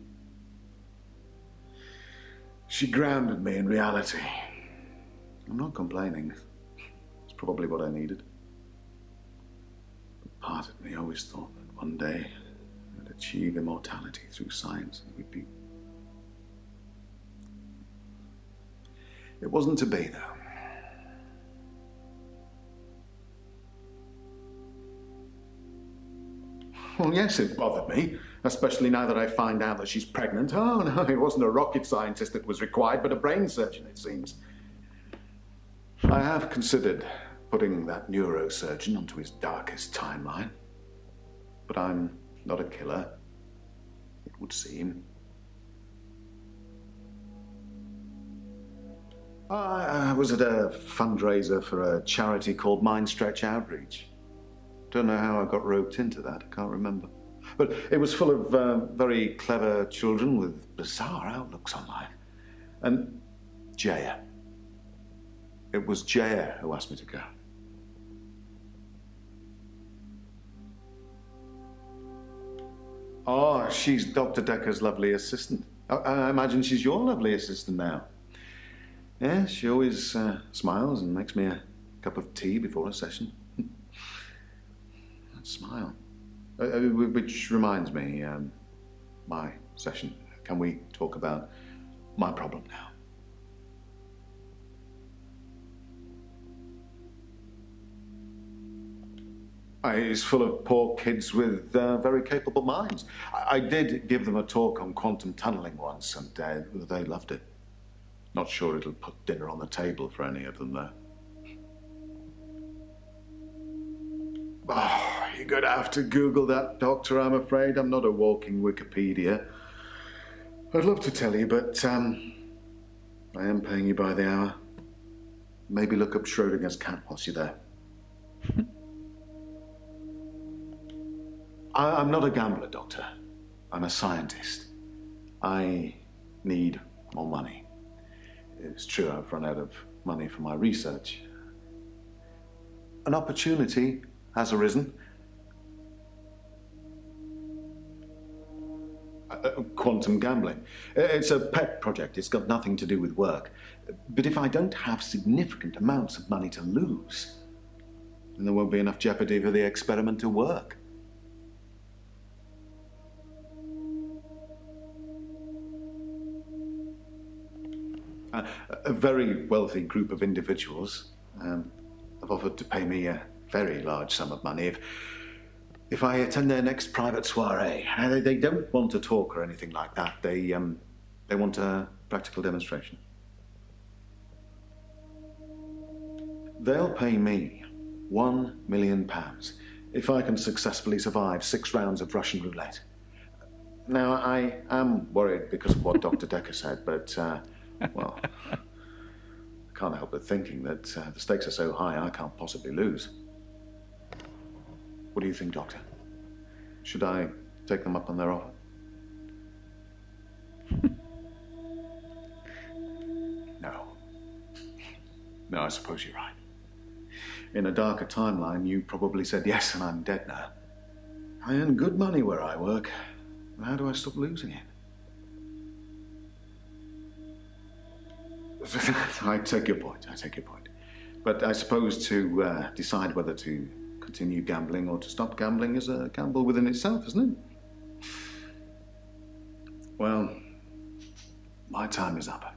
She grounded me in reality. I'm not complaining. It's probably what I needed. But part of me always thought that one day I'd achieve immortality through science. It wasn't to be, though. Well, yes, it bothered me, especially now that I find out that she's pregnant. Oh, no, it wasn't a rocket scientist that was required, but a brain surgeon, it seems. I have considered putting that neurosurgeon onto his darkest timeline. But I'm not a killer, it would seem. I was at a fundraiser for a charity called Mind Stretch Outreach. Don't know how I got roped into that, I can't remember. But it was full of very clever children with bizarre outlooks on life. And Jaya. It was Jaya who asked me to go. Oh, she's Dr. Dekker's lovely assistant. I imagine she's your lovely assistant now. Yeah, she always smiles and makes me a cup of tea before a session. That smile. Which reminds me, my session. Can we talk about my problem now? It's full of poor kids with very capable minds. I did give them a talk on quantum tunneling once, and they loved it. Not sure it'll put dinner on the table for any of them, though. Oh, you're going to have to Google that, Doctor, I'm afraid. I'm not a walking Wikipedia. I'd love to tell you, but I am paying you by the hour. Maybe look up Schrodinger's cat whilst you're there. I'm not a gambler, Doctor. I'm a scientist. I need more money. It's true I've run out of money for my research. An opportunity has arisen. Quantum gambling. It's a pet project. It's got nothing to do with work. But if I don't have significant amounts of money to lose, then there won't be enough jeopardy for the experiment to work. A very wealthy group of individuals have offered to pay me a very large sum of money if I attend their next private soiree. They don't want a talk or anything like that. They want a practical demonstration. They'll pay me £1 million if I can successfully survive 6 rounds of Russian roulette. Now, I am worried because of what Dr. Dekker said, but well, I can't help but thinking that the stakes are so high I can't possibly lose. What do you think, Doctor? Should I take them up on their offer? No. No, I suppose you're right. In a darker timeline, you probably said yes, and I'm dead now. I earn good money where I work. How do I stop losing it? I take your point. But I suppose to decide whether to continue gambling or to stop gambling is a gamble within itself, isn't it? Well, my time is up.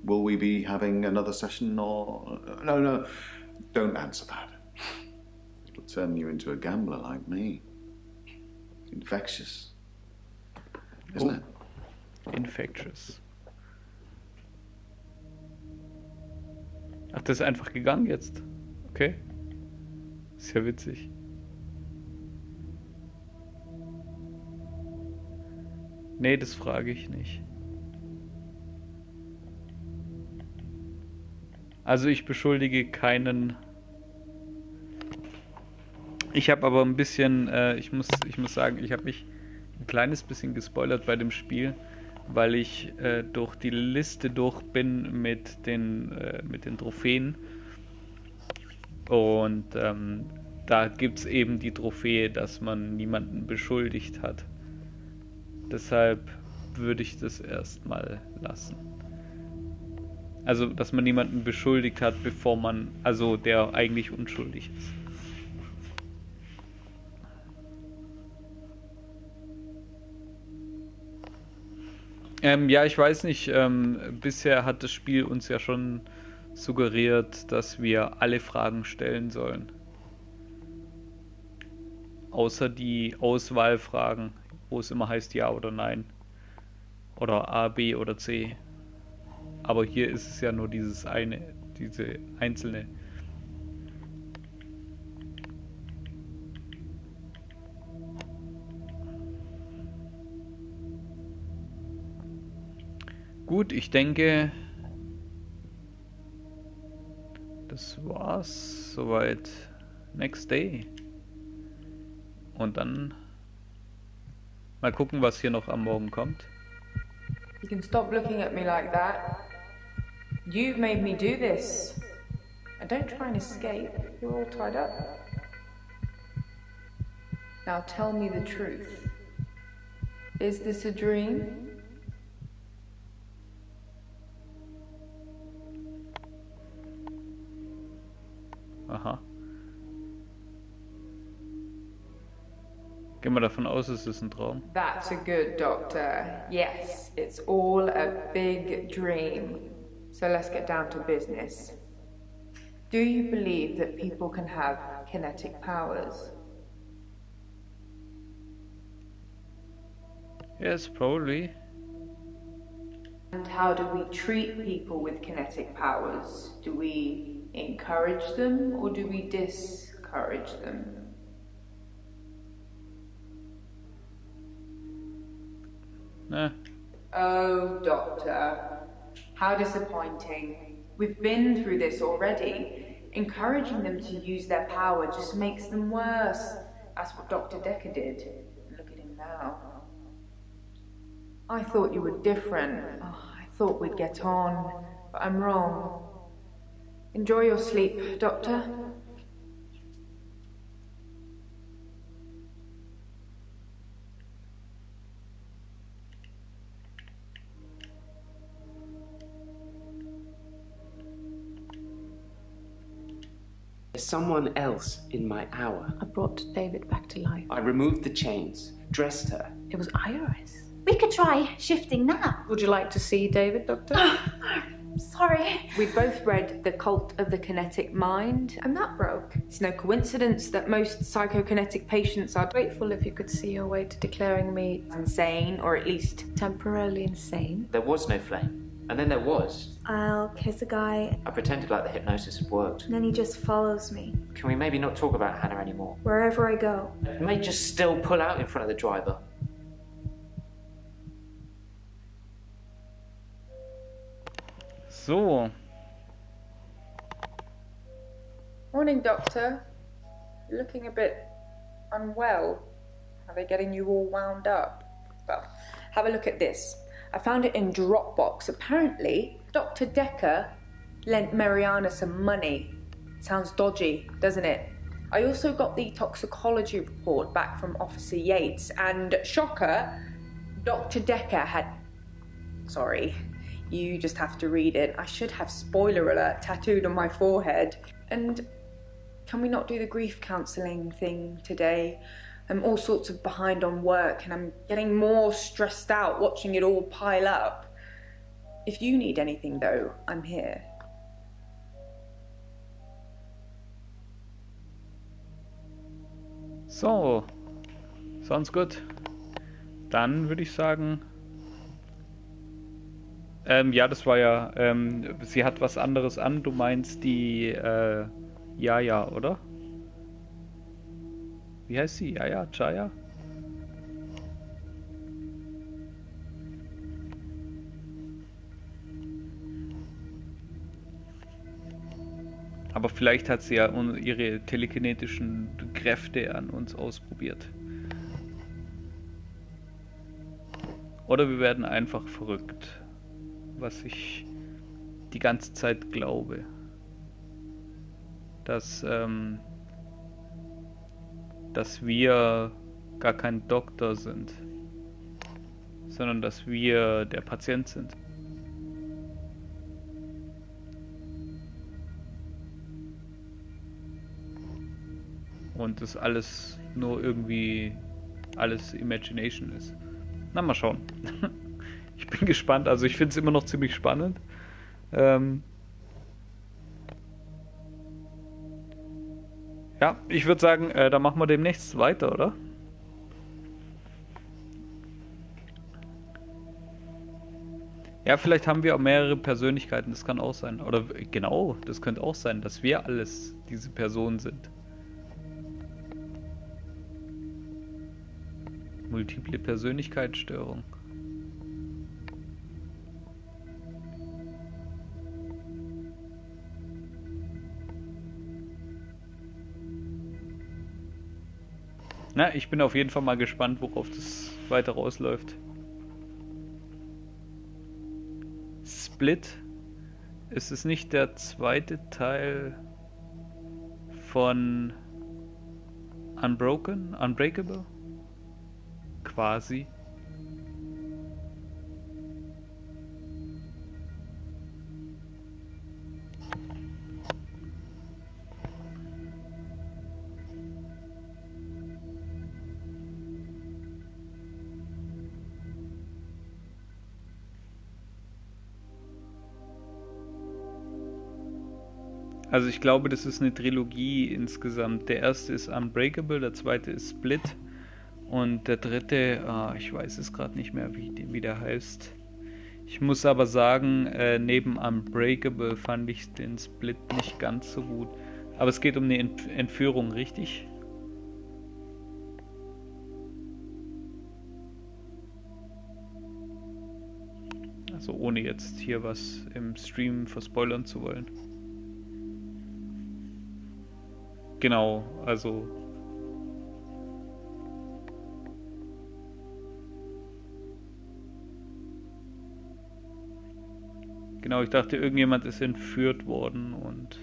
Will we be having another session or... No, don't answer that. It'll turn you into a gambler like me. Infectious. Isn't it? Infectious. Ach, das ist einfach gegangen jetzt. Okay. Ist ja witzig. Nee, das frage ich nicht. Also ich beschuldige keinen. Ich habe aber ein bisschen, ich muss sagen, ich habe mich ein kleines bisschen gespoilert bei dem Spiel, weil ich durch die Liste durch bin mit den Trophäen. Und da gibt es eben die Trophäe, dass man niemanden beschuldigt hat. Deshalb würde ich das erstmal lassen. Also, dass man niemanden beschuldigt hat, bevor man, also der eigentlich unschuldig ist. Ja, ich weiß nicht, bisher hat das Spiel uns ja schon suggeriert, dass wir alle Fragen stellen sollen. Außer die Auswahlfragen, wo es immer heißt Ja oder Nein. Oder A, B oder C. Aber hier ist es ja nur diese einzelne. Gut, ich denke, das war's soweit. Next day. Und dann Mal gucken, was hier noch am Morgen kommt. You can stop looking at me like that. You've made me do this. And don't try and escape. You're all tied up. Now tell me the truth. Is this a dream? Aha. Gehen wir davon aus, es ist ein Traum. That's a good doctor. Yes, it's all a big dream. So let's get down to business. Do you believe that people can have kinetic powers? Yes, probably. And how do we treat people with kinetic powers? Do we encourage them or do we discourage them? Ne. Oh, Doctor, how disappointing. We've been through this already. Encouraging them to use their power just makes them worse. That's what Dr. Dekker did. Look at him now. I thought you were different. Oh, I thought we'd get on, but I'm wrong. Enjoy your sleep, Doctor. There's someone else in my hour. I brought David back to life. I removed the chains, dressed her. It was Iris. We could try shifting now. Would you like to see David, Doctor? Sorry. We both read The Cult of the Kinetic Mind. I'm not broke. It's no coincidence that most psychokinetic patients are Grateful if you could see your way to declaring me insane, or at least temporarily insane. There was no flame. And then there was. I'll kiss a guy, I pretended like the hypnosis had worked. and then he just follows me Can we maybe not talk about Hannah anymore? wherever I go. It may just still pull out in front of the driver. So. Morning, Doctor. You're looking a bit unwell. Are they getting you all wound up? Well, have a look at this. I found it in Dropbox. Apparently, Dr. Dekker lent Mariana some money. Sounds dodgy, doesn't it? I also got the toxicology report back from Officer Yates, and shocker, Dr. Dekker had... Sorry, you just have to read it. I should have spoiler alert tattooed on my forehead. And can we not do the grief counselling thing today? I'm all sorts of behind on work and I'm getting more stressed out watching it all pile up. If you need anything though, I'm here. So. Sounds gut. Dann würde ich sagen... ja, das war ja... sie hat was anderes an. Du meinst die... Jaja, oder? Wie heißt sie? Jaja? Chaya? Aber vielleicht hat sie ja ihre telekinetischen Kräfte an uns ausprobiert. Oder wir werden einfach verrückt. Was ich die ganze Zeit glaube. Dass wir gar kein Doktor sind, sondern dass wir der Patient sind. Und das alles nur irgendwie alles Imagination ist. Na, mal schauen. Ich bin gespannt, also ich finde es immer noch ziemlich spannend. Ja, ich würde sagen, da machen wir demnächst weiter, oder? Ja, vielleicht haben wir auch mehrere Persönlichkeiten, das kann auch sein. Oder genau, das könnte auch sein, dass wir alles diese Personen sind. Multiple Persönlichkeitsstörung. Na, ich bin auf jeden Fall mal gespannt, worauf das weiter rausläuft. Split. Ist es nicht der zweite Teil von Unbreakable? Quasi. Also ich glaube, das ist eine Trilogie insgesamt. Der erste ist Unbreakable, der zweite ist Split und der dritte, ich weiß es gerade nicht mehr, wie der heißt. Ich muss aber sagen, neben Unbreakable fand ich den Split nicht ganz so gut. Aber es geht um eine Entführung, richtig? Also ohne jetzt hier was im Stream verspoilern zu wollen. Genau, also genau, ich dachte, irgendjemand ist entführt worden und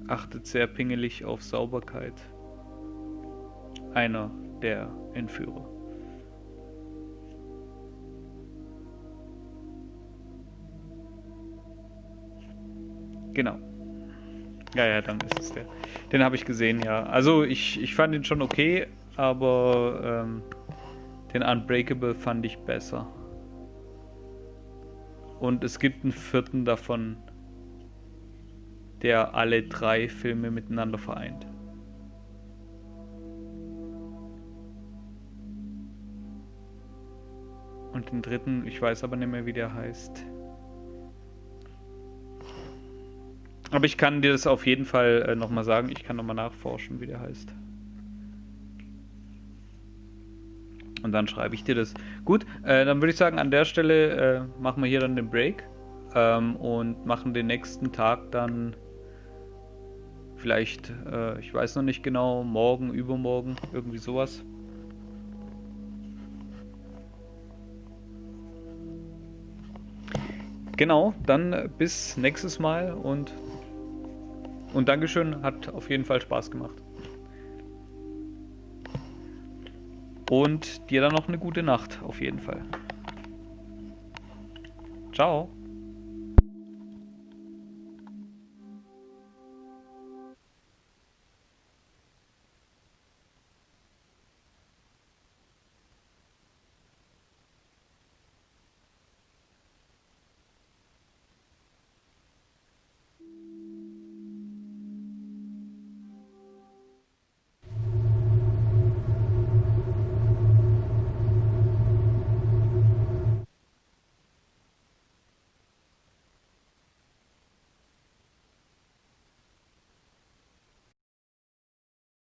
achtet sehr pingelig auf Sauberkeit. Einer der Entführer. Genau. Ja, dann ist es der. Den habe ich gesehen, ja. Also ich fand ihn schon okay, aber den Unbreakable fand ich besser. Und es gibt einen vierten davon, der alle 3 Filme miteinander vereint. Und den dritten, ich weiß aber nicht mehr, wie der heißt. Aber ich kann dir das auf jeden Fall nochmal sagen. Ich kann nochmal nachforschen, wie der heißt. Und dann schreibe ich dir das. Gut, dann würde ich sagen, an der Stelle machen wir hier dann den Break. Und machen den nächsten Tag dann vielleicht, ich weiß noch nicht genau, morgen, übermorgen, irgendwie sowas. Genau, dann bis nächstes Mal und Dankeschön, hat auf jeden Fall Spaß gemacht. Und dir dann noch eine gute Nacht, auf jeden Fall. Ciao.